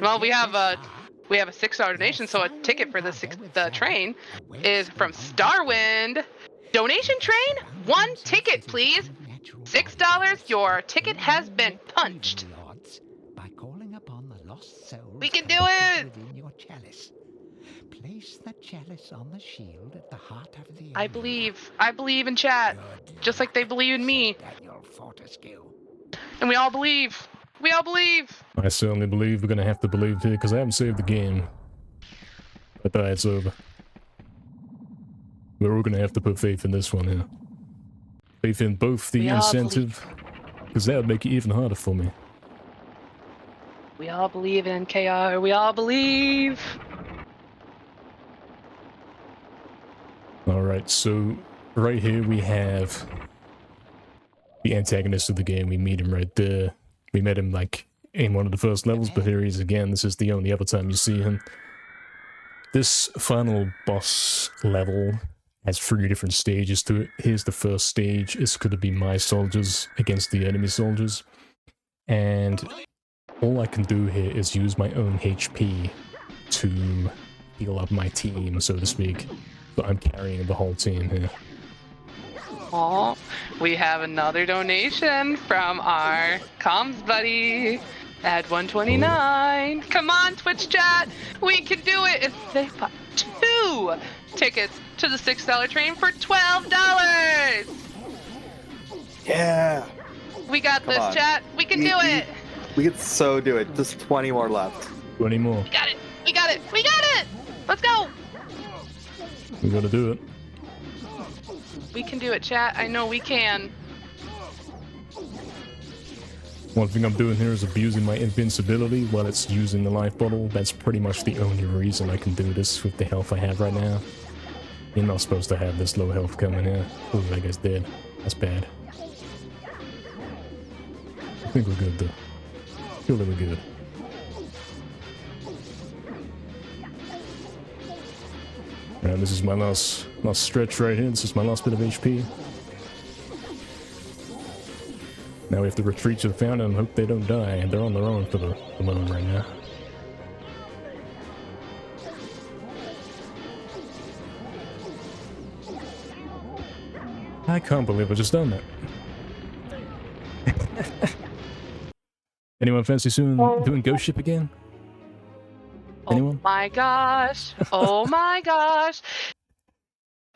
Well, we have a $6 donation, so a ticket for the train is from Starwind. Donation train, 1 ticket, please. $6. Your ticket has been punched. We can do it. Place the chalice on the shield at the heart of the I believe in chat, just like they believe in me. And we all believe. We all believe. I certainly believe we're gonna have to believe here, because I haven't saved the game. I thought it's over. We're all gonna have to put faith in this one here. Faith in both the We all incentive, because that would make it even harder for me. We all believe in KR. We all believe. Alright, so right here we have the antagonist of the game. We meet him right there. We met him like in one of the first levels, but here he is again. This is the only other time you see him. This final boss level has 3 different stages to it. Here's the first stage. It's going to be my soldiers against the enemy soldiers. And all I can do here is use my own HP to heal up my team, so to speak. But I'm carrying the whole team here. Oh, we have another donation from our comms buddy at 129. Come on, Twitch chat. We can do it. If they bought 2 tickets to the $6 train for $12. Yeah. We got Come this, on. chat. We can do it. We could so do it. Just 20 more left. 20 more. We got it. We got it. We got it. Let's go. We gotta do it. We can do it, chat. I know we can. One thing I'm doing here is abusing my invincibility while it's using the life bottle. That's pretty much the only reason I can do this with the health I have right now. You're not supposed to have this low health coming here. Oh, that guy's dead. That's bad. I think we're good though. Feel that we're good. Alright, this is my last stretch right here. This is my last bit of HP. Now we have to retreat to the fountain and hope they don't die, and they're on their own for the moment right now. I can't believe I just done that. Anyone fancy soon doing Ghost Ship again? Anyone? Oh my gosh. Oh my gosh.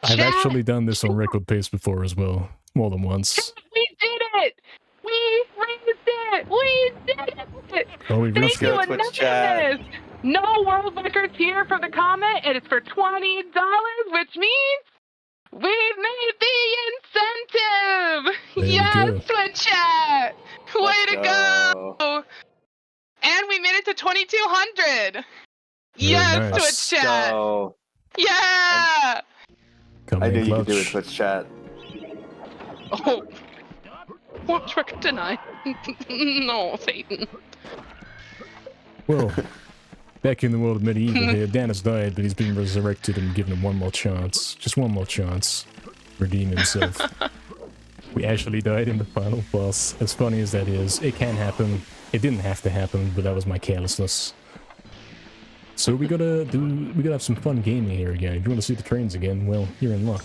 I've Chat. actually done this on record pace before as well, more than once. We did it. We raised it. We did it. Oh, we Thank reached you, go, Twitch chat. Anonymous. No world records here for the comment, and it's for $20, which means we've made the incentive. There we Yes, go. Twitch chat. Way Let's to go. And we made it to 2,200. Very Yes, nice. Twitch chat. So, Yeah. Come I in knew you could clutch. do it, Twitch chat. Oh. World record denied. No, Satan. Well, back in the world of MediEvil here, Dan has died, but he's been resurrected and given him one more chance. Just one more chance. Redeem himself. We actually died in the final boss. As funny as that is, it can happen. It didn't have to happen, but that was my carelessness. So we gotta have some fun gaming here again. If you want to see the trains again, well, you're in luck.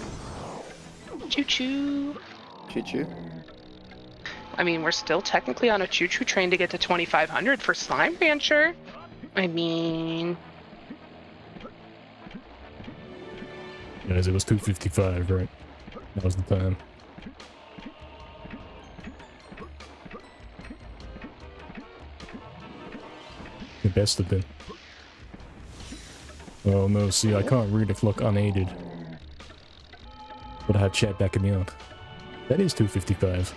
Choo-choo. Choo-choo. I mean, we're still technically on a choo-choo train to get to 2,500 for Slime Rancher. I mean... Guys, it was 2:55, right? That was the time. It best have been. Oh no, see, I can't read if look unaided. But I have chat backing me up. That is 2:55.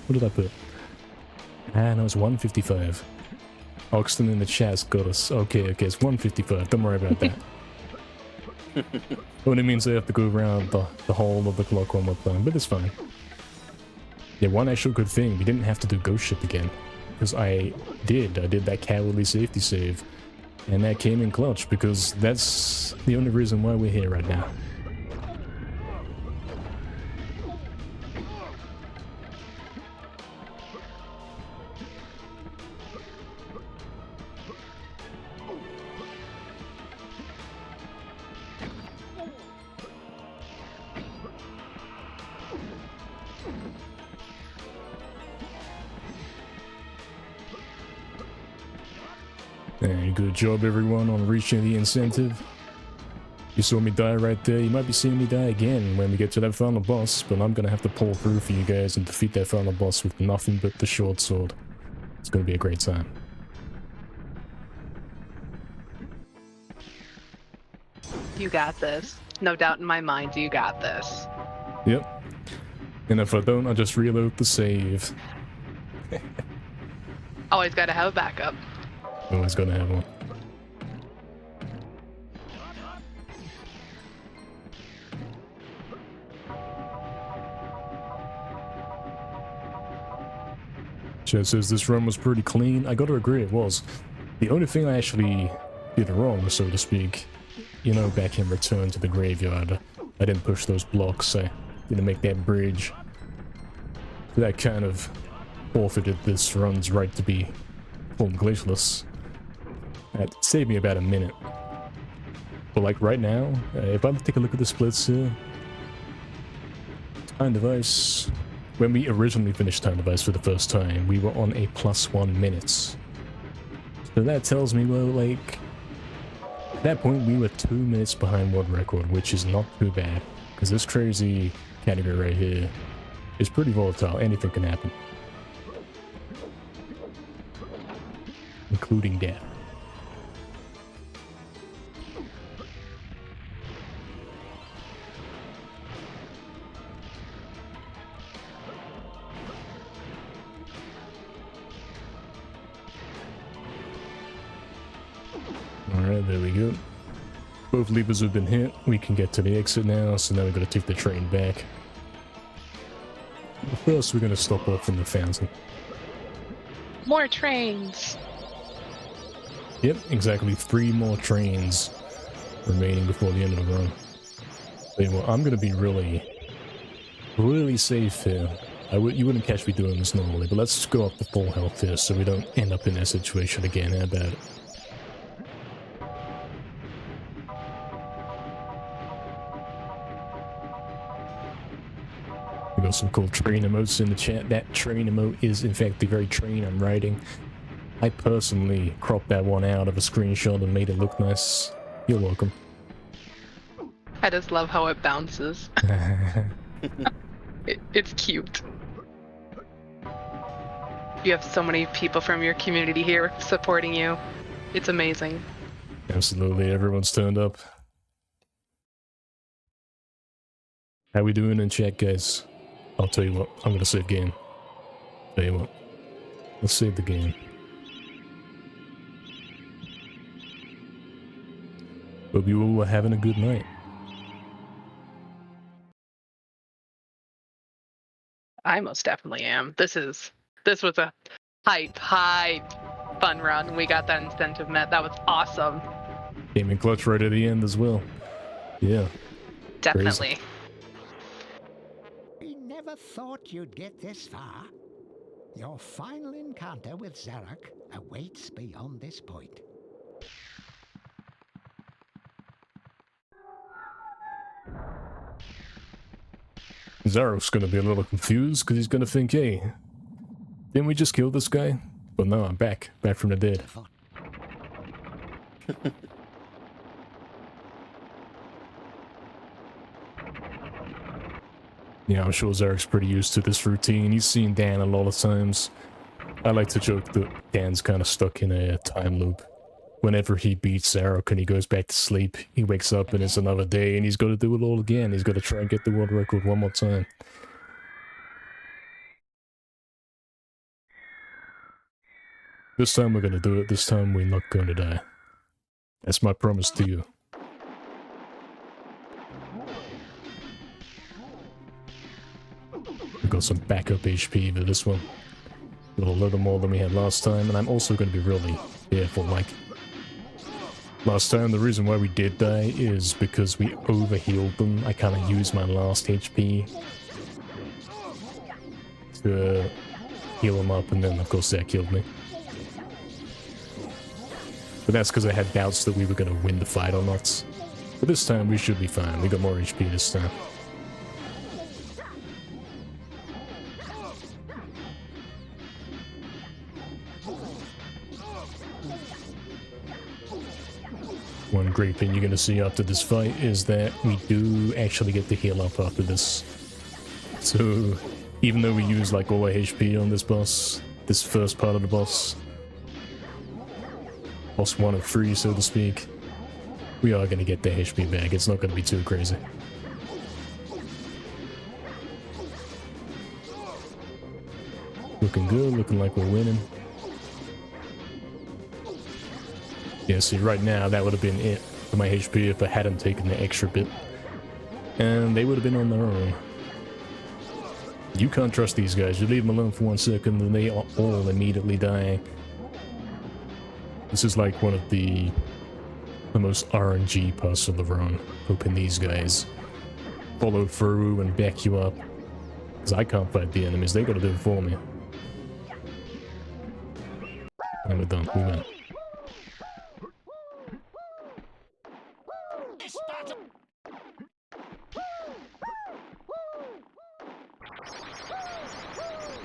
What did I put? Ah, no, it's 1:55. Oxton in the chat's got us. Okay, it's 1:55. Don't worry about that. Only means I have to go around the whole of the clock one more time, but it's fine. Yeah, one actual good thing, we didn't have to do Ghost Ship again. Because I did that cowardly safety save. And that came in clutch, because that's the only reason why we're here right now. And good job everyone on reaching the incentive. You saw me die right there, you might be seeing me die again when we get to that final boss, but I'm gonna have to pull through for you guys and defeat that final boss with nothing but the short sword. It's gonna be a great time. You got this. No doubt in my mind, you got this. Yep. And if I don't, I'll just reload the save. Always gotta have a backup. Always gonna have one. Chat says this run was pretty clean. I gotta agree, it was. The only thing I actually did wrong, so to speak, you know, back in Return to the Graveyard, I didn't push those blocks, I didn't make that bridge. So that kind of forfeited this run's right to be full glitchless. That saved me about a minute. But like right now, if I take a look at the splits here, Time Device, when we originally finished Time Device for the first time, we were on a +1 minutes. So that tells me, well, like, at that point we were 2 minutes behind world record, which is not too bad. Because this crazy category right here is pretty volatile, anything can happen. Including death. Alright, there we go. Both levers have been hit. We can get to the exit now, so now we're going to take the train back. First, we're going to stop off in the fountain. More trains! Yep, exactly 3 more trains remaining before the end of the run. So, well, I'm going to be really safe here. You wouldn't catch me doing this normally, but let's go up to full health here so we don't end up in that situation again. How about it? We got some cool train emotes in the chat. That train emote is in fact the very train I'm riding. I personally cropped that one out of a screenshot and made it look nice. You're welcome. I just love how it bounces. It's cute. You have so many people from your community here supporting you. It's amazing. Absolutely, everyone's turned up. How we doing in chat, guys? I'll tell you what, I'm gonna save game. Tell you what, let's save the game. Hope you all are having a good night. I most definitely am. This was a hype fun run. We got that incentive met. That was awesome. Came in clutch right at the end as well. Yeah. Definitely. In Never thought you'd get this far. Your final encounter with Zarok awaits beyond this point. Zarok's gonna be a little confused because he's gonna think, hey, didn't we just kill this guy? But no, I'm back from the dead. Yeah, I'm sure Zarok's pretty used to this routine. He's seen Dan a lot of times. I like to joke that Dan's kind of stuck in a time loop. Whenever he beats Zarok and he goes back to sleep, he wakes up and it's another day and he's got to do it all again. He's got to try and get the world record one more time. This time we're going to do it. This time we're not going to die. That's my promise to you. We've got some backup HP for this one. Got a little more than we had last time, and I'm also going to be really careful. Like, last time, the reason why we did die is because we overhealed them. I kind of used my last HP to heal them up, and then, of course, that killed me. But that's because I had doubts that we were going to win the fight or not. But this time, we should be fine. We got more HP this time. One great thing you're going to see after this fight is that we do actually get to heal up after this. So, even though we use like all our HP on this boss, this first part of the boss 1 of 3, so to speak, we are going to get the HP back. It's not going to be too crazy. Looking good, looking like we're winning. Yeah, see, right now, that would have been it for my HP if I hadn't taken the extra bit. And they would have been on their own. You can't trust these guys. You leave them alone for 1 second and they are all immediately dying. This is like one of the most RNG parts of the run. Hoping these guys follow through and back you up. Because I can't fight the enemies. They gotta do it for me. And we're done. We win.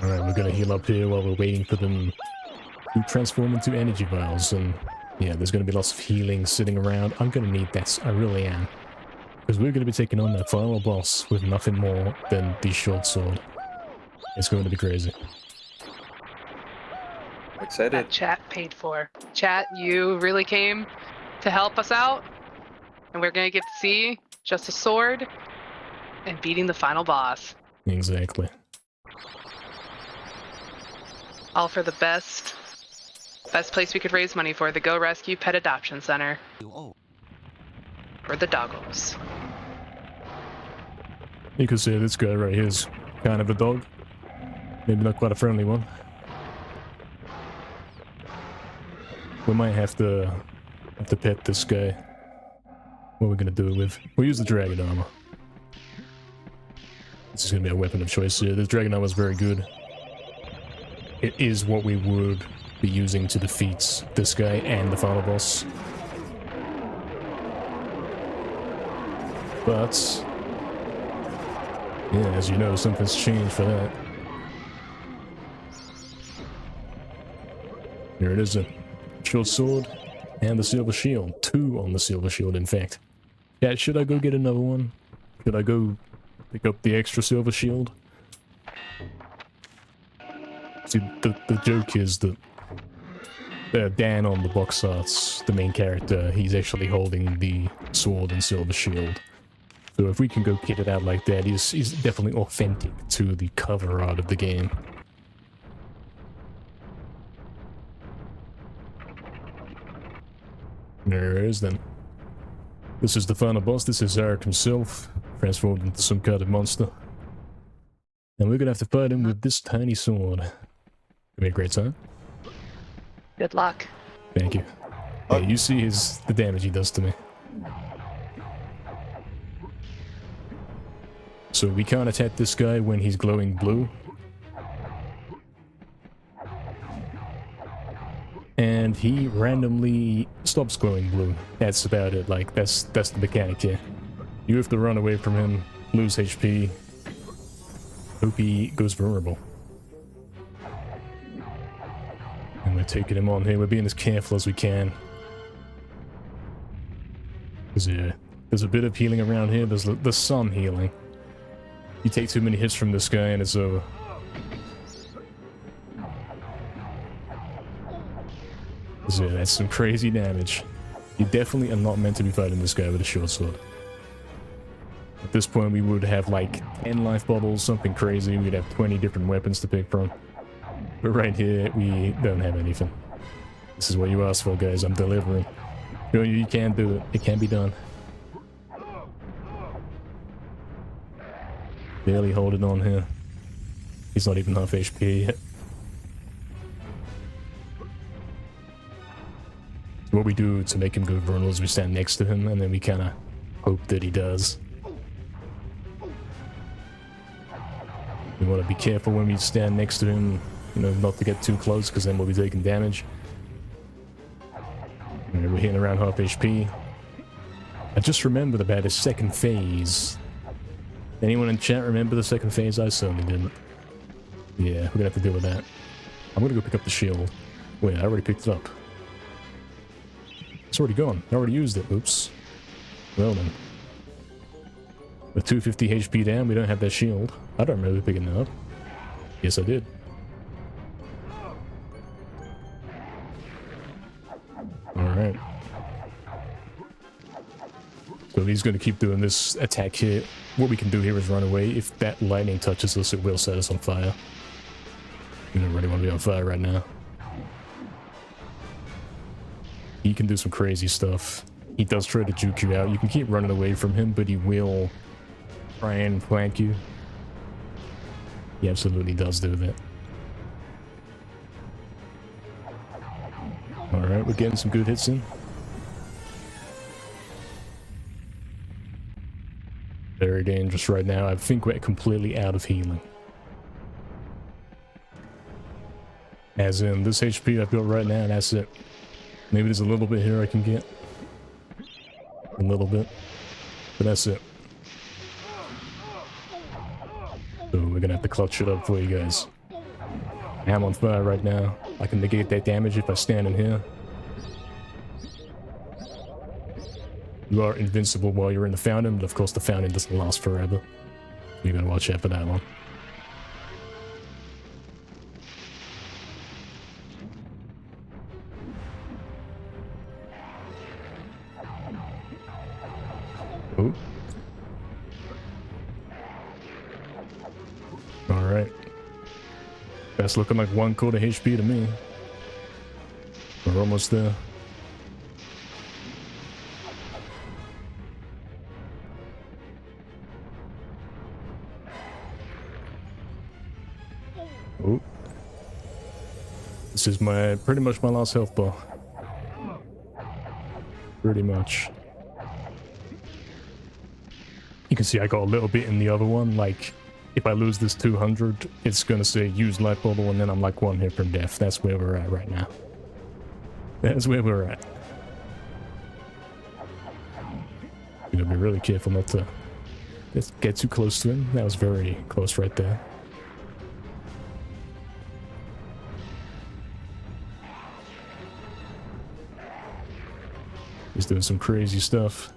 Alright, we're gonna heal up here while we're waiting for them to transform into energy vials, and yeah, there's gonna be lots of healing sitting around. I'm gonna need that, I really am. Because we're gonna be taking on that final boss with nothing more than the short sword. It's going to be crazy. Excited. That chat paid for. Chat, you really came to help us out, and we're gonna get to see just a sword and beating the final boss. Exactly. All for the best place we could raise money for, the Go Rescue Pet Adoption Center. For the doggos. You could say this guy right here is kind of a dog. Maybe not quite a friendly one. We might have to pet this guy. What are we gonna do it with? We'll use the dragon armor. This is gonna be a weapon of choice here. This dragon armor is very good. It is what we would be using to defeat this guy and the final boss. But yeah, as you know, something's changed for that. Here it is, a short sword and the silver shield. 2 on the silver shield, in fact. Yeah, should I go get another one? Should I go pick up the extra silver shield? See, the joke is that Dan on the box arts, the main character, he's actually holding the sword and silver shield. So if we can go kit it out like that, he's definitely authentic to the cover art of the game. There it is then. This is the final boss. This is Zarok himself, transformed into some kind of monster. And we're gonna have to fight him with this tiny sword. It'll be a great time. Good luck. Thank you. Hey, you see the damage he does to me. So we can't attack this guy when he's glowing blue. And he randomly stops glowing blue. That's about it. Like, that's the mechanic here. You have to run away from him, lose HP. Hope he goes vulnerable. And we're taking him on here. We're being as careful as we can. Because there's a bit of healing around here. There's some healing. You take too many hits from this guy and it's over. So yeah, that's some crazy damage. You definitely are not meant to be fighting this guy with a short sword. At this point we would have like 10 life bottles, something crazy. We'd have 20 different weapons to pick from. But right here, we don't have anything. This is what you asked for, guys. I'm delivering. You can do it. It can be done. Barely holding on here. He's not even half HP yet. What we do to make him go vulnerable is we stand next to him and then we kind of hope that he does. We want to be careful when we stand next to him, you know, not to get too close because then we'll be taking damage. And we're hitting around half HP. I just remembered about his second phase. Anyone in chat remember the second phase? I certainly didn't. Yeah, we're gonna have to deal with that. I'm gonna go pick up the shield. Wait, I already picked it up. It's already gone. I already used it. Oops. Well then. With 250 HP down, we don't have that shield. I don't remember picking that up. Yes, I did. Alright. So he's going to keep doing this attack here. What we can do here is run away. If that lightning touches us, it will set us on fire. We don't really want to be on fire right now. He can do some crazy stuff. He does try to juke you out. You can keep running away from him, but he will try and flank you. He absolutely does do that. Alright, we're getting some good hits in. Very dangerous right now. I think we're completely out of healing. As in, this HP I've got right now, that's it. Maybe there's a little bit here I can get. A little bit. But that's it. So we're gonna have to clutch it up for you guys. I'm on fire right now. I can negate that damage if I stand in here. You are invincible while you're in the fountain, but of course the fountain doesn't last forever. You gotta watch out for that one. Oh. Alright. That's looking like 1/4 HP to me. We're almost there. Oh. This is pretty much my last health bar. Pretty much. You can see I got a little bit in the other one, like, if I lose this 200, it's gonna say use life bubble, and then I'm like 1 hit from death. That's where we're at right now. That's where we're at. You gotta be really careful not to just get too close to him. That was very close right there. He's doing some crazy stuff.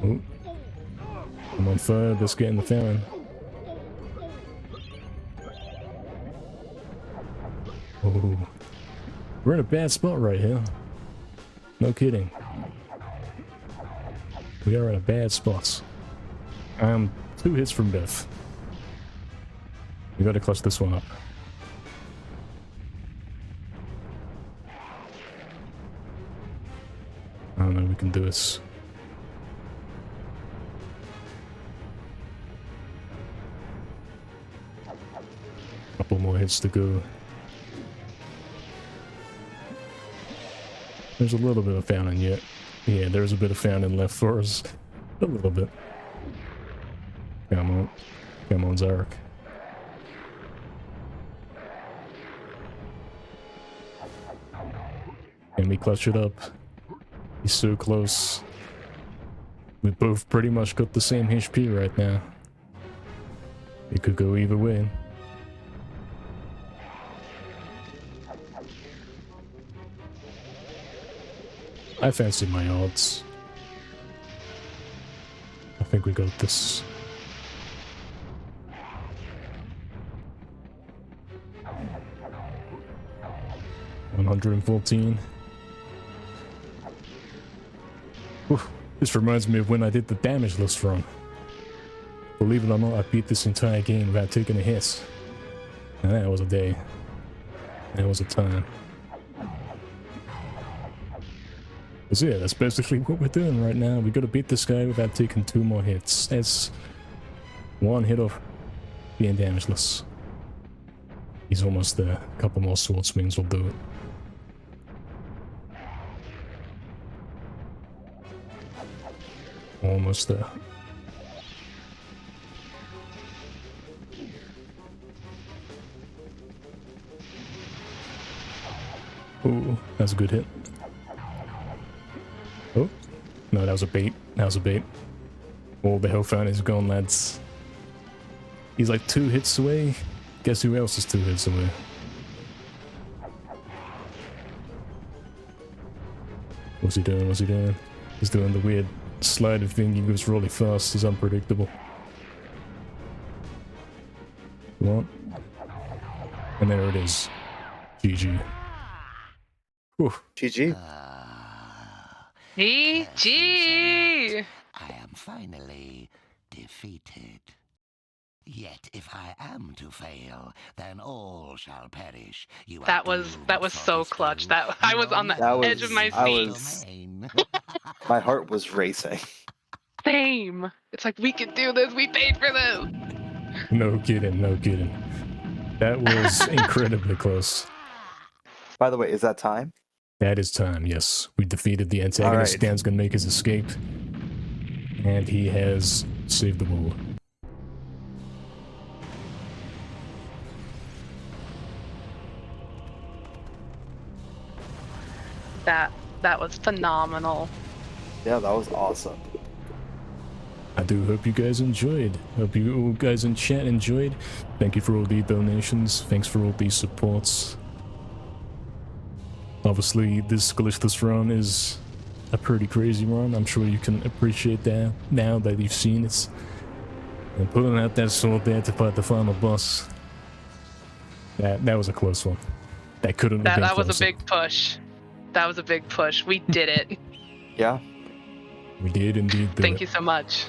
Oh. I'm on fire, let's get in the fountain. Oh. We're in a bad spot right here. No kidding. We are in a bad spot. I'm 2 hits from death. We gotta clutch this one up. I don't know, we can do this. Couple more hits to go. There's a little bit of fountain yet. Yeah, there's a bit of fountain left for us. A little bit. Come on. Come on, Zarek. Can we clutch it up? He's so close. We both pretty much got the same HP right now. It could go either way. I fancy my odds. I think we got this. $114. Oof, this reminds me of when I did the damage list run. Believe it or not, I beat this entire game without taking a hit. And that was a day. That was a time. But yeah, that's basically what we're doing right now. We gotta beat this guy without taking 2 more hits. That's 1 hit off being damageless. He's almost there. A couple more sword swings will do it. Almost there. Ooh, that's a good hit. Oh, no, that was a bait. That was a bait. All the health fountain is gone, lads. He's like 2 hits away. Guess who else is 2 hits away? What's he doing? What's he doing? He's doing the weird slider thing. He goes really fast. He's unpredictable. Come on. And there it is. GG. Whew. GG. GG! I am finally defeated. Yet if I am to fail, then all shall perish. You That are was doomed so for clutch. this That I was on the That edge of my was- I seat. was- domain. My heart was racing. Same. It's like, we could do this. We paid for this. No kidding, no kidding. That was incredibly close. By the way, is that time? That is time, yes. We defeated the antagonist. Alright. Dan's gonna make his escape. And he has saved the world. That was phenomenal. Yeah, that was awesome. I do hope you guys enjoyed. Hope you all guys in chat enjoyed. Thank you for all the donations. Thanks for all these supports. Obviously, this glitchless run is a pretty crazy run. I'm sure you can appreciate that now that you've seen it. And pulling out that sword there to fight the final boss. That was a close one. That couldn't have been That was closer. a big push. That was a big push. We did it. Yeah. We did indeed do Thank it. you so much.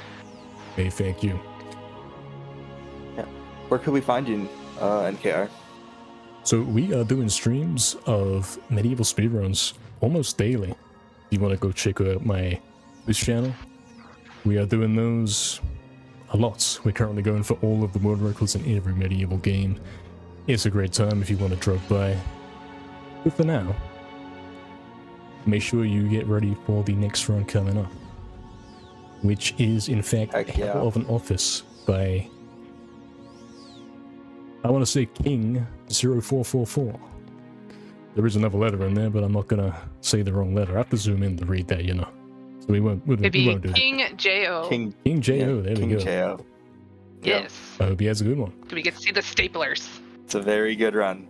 Hey, thank you. Where could we find you, NKR? So we are doing streams of MediEvil speedruns almost daily. If you want to go check out my Twitch channel, we are doing those a lot. We're currently going for all of the world records in every MediEvil game. It's a great time if you want to drop by. But for now, make sure you get ready for the next run coming up, which is in fact Heck yeah. Hell of an Office by, I want to say, King 0444. There is another letter in there, but I'm not gonna say the wrong letter. I have to zoom in to read that, you know. So we won't do It'd be that. King J.O. King J.O., yeah, there King we go. J.O. Yes. I hope he has a good one. Do we get to see the staplers? It's a very good run.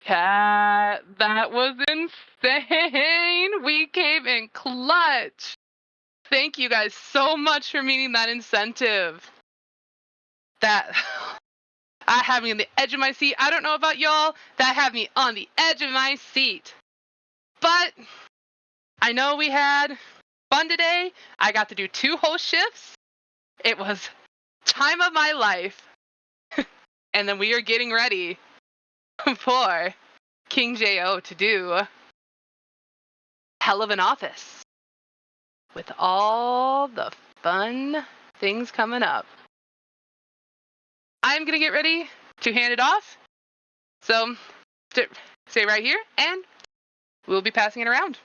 Cat, that was insane. We came in clutch. Thank you guys so much for meeting that incentive. That had me on the edge of my seat. I don't know about y'all. That had me on the edge of my seat. But I know we had fun today. I got to do 2 whole shifts. It was time of my life. And then we are getting ready for King J.O. to do hell of an office with all the fun things coming up. I'm going to get ready to hand it off. So stay right here and we'll be passing it around.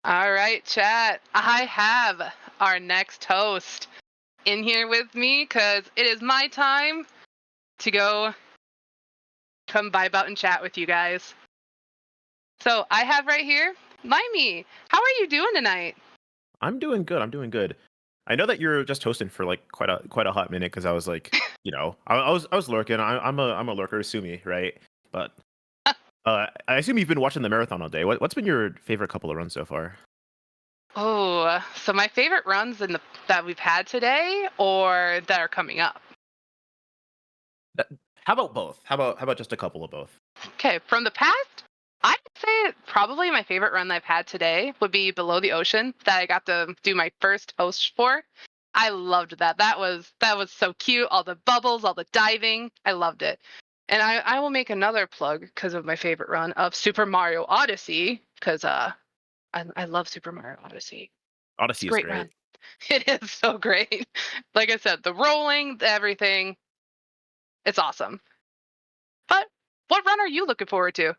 All right, chat. I have our next host in here with me because it is my time to go come vibe out and chat with you guys. So I have right here Limey. How are you doing tonight? I'm doing good. I'm doing good. I know that you're just hosting for like quite a hot minute because I was like, I was lurking. I'm a lurker, sue me, right? But I assume you've been watching the marathon all day. What's been your favorite couple of runs so far? Oh, so my favorite runs that we've had today or that are coming up? How about both? How about just a couple of both? Okay, from the past, I'd say probably my favorite run I've had today would be Below the Ocean that I got to do my first host for. I loved that. That was so cute. All the bubbles, all the diving. I loved it. And I will make another plug because of my favorite run of Super Mario Odyssey, because I love Super Mario Odyssey. It's a Odyssey is great great. run. It is so great. Like I said, the rolling, the everything, it's awesome. But what run are you looking forward to?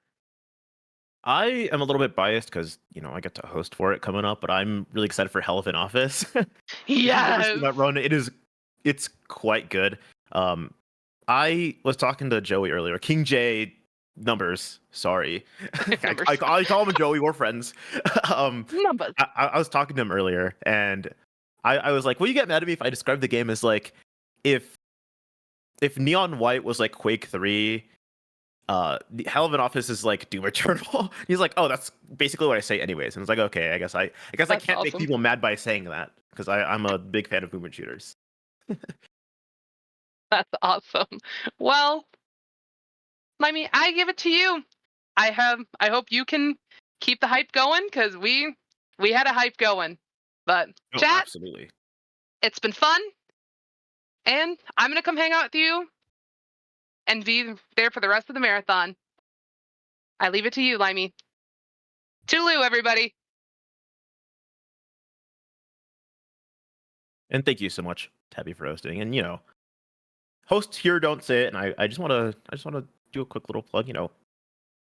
I am a little bit biased because I get to host for it coming up, but I'm really excited for Hell of an Office. If you've never seen Yes. that run, it's quite good. Um, I was talking to Joey earlier. King J numbers. Sorry, Numbers. I call him Joey. We're friends. um, Numbers. I was talking to him earlier, and I was like, "Will you get mad at me if I describe the game as like if Neon White was like Quake 3, the Hell of an Office is like Doom Eternal." He's like, "Oh, that's basically what I say anyways." And it's like, "Okay, I guess I That's can't make awesome. people mad by saying that because I'm a big fan of movement shooters." That's awesome. Well, I give it to you. I hope you can keep the hype going because we had a hype going. But Oh, chat, absolutely. it's been fun, and I'm gonna come hang out with you and be there for the rest of the marathon. I leave it to you, Limey. Toodaloo, everybody. And thank you so much, Tabby, for hosting. And host here, don't say it. And I just want to do a quick little plug.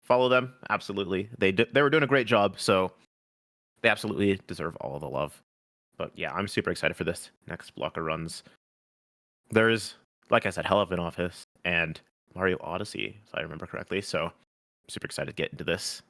Follow them. Absolutely, they were doing a great job. So they absolutely deserve all of the love. But yeah, I'm super excited for this next block of runs. There's, like I said, Hell of an Office and Mario Odyssey, if I remember correctly. So I'm super excited to get into this.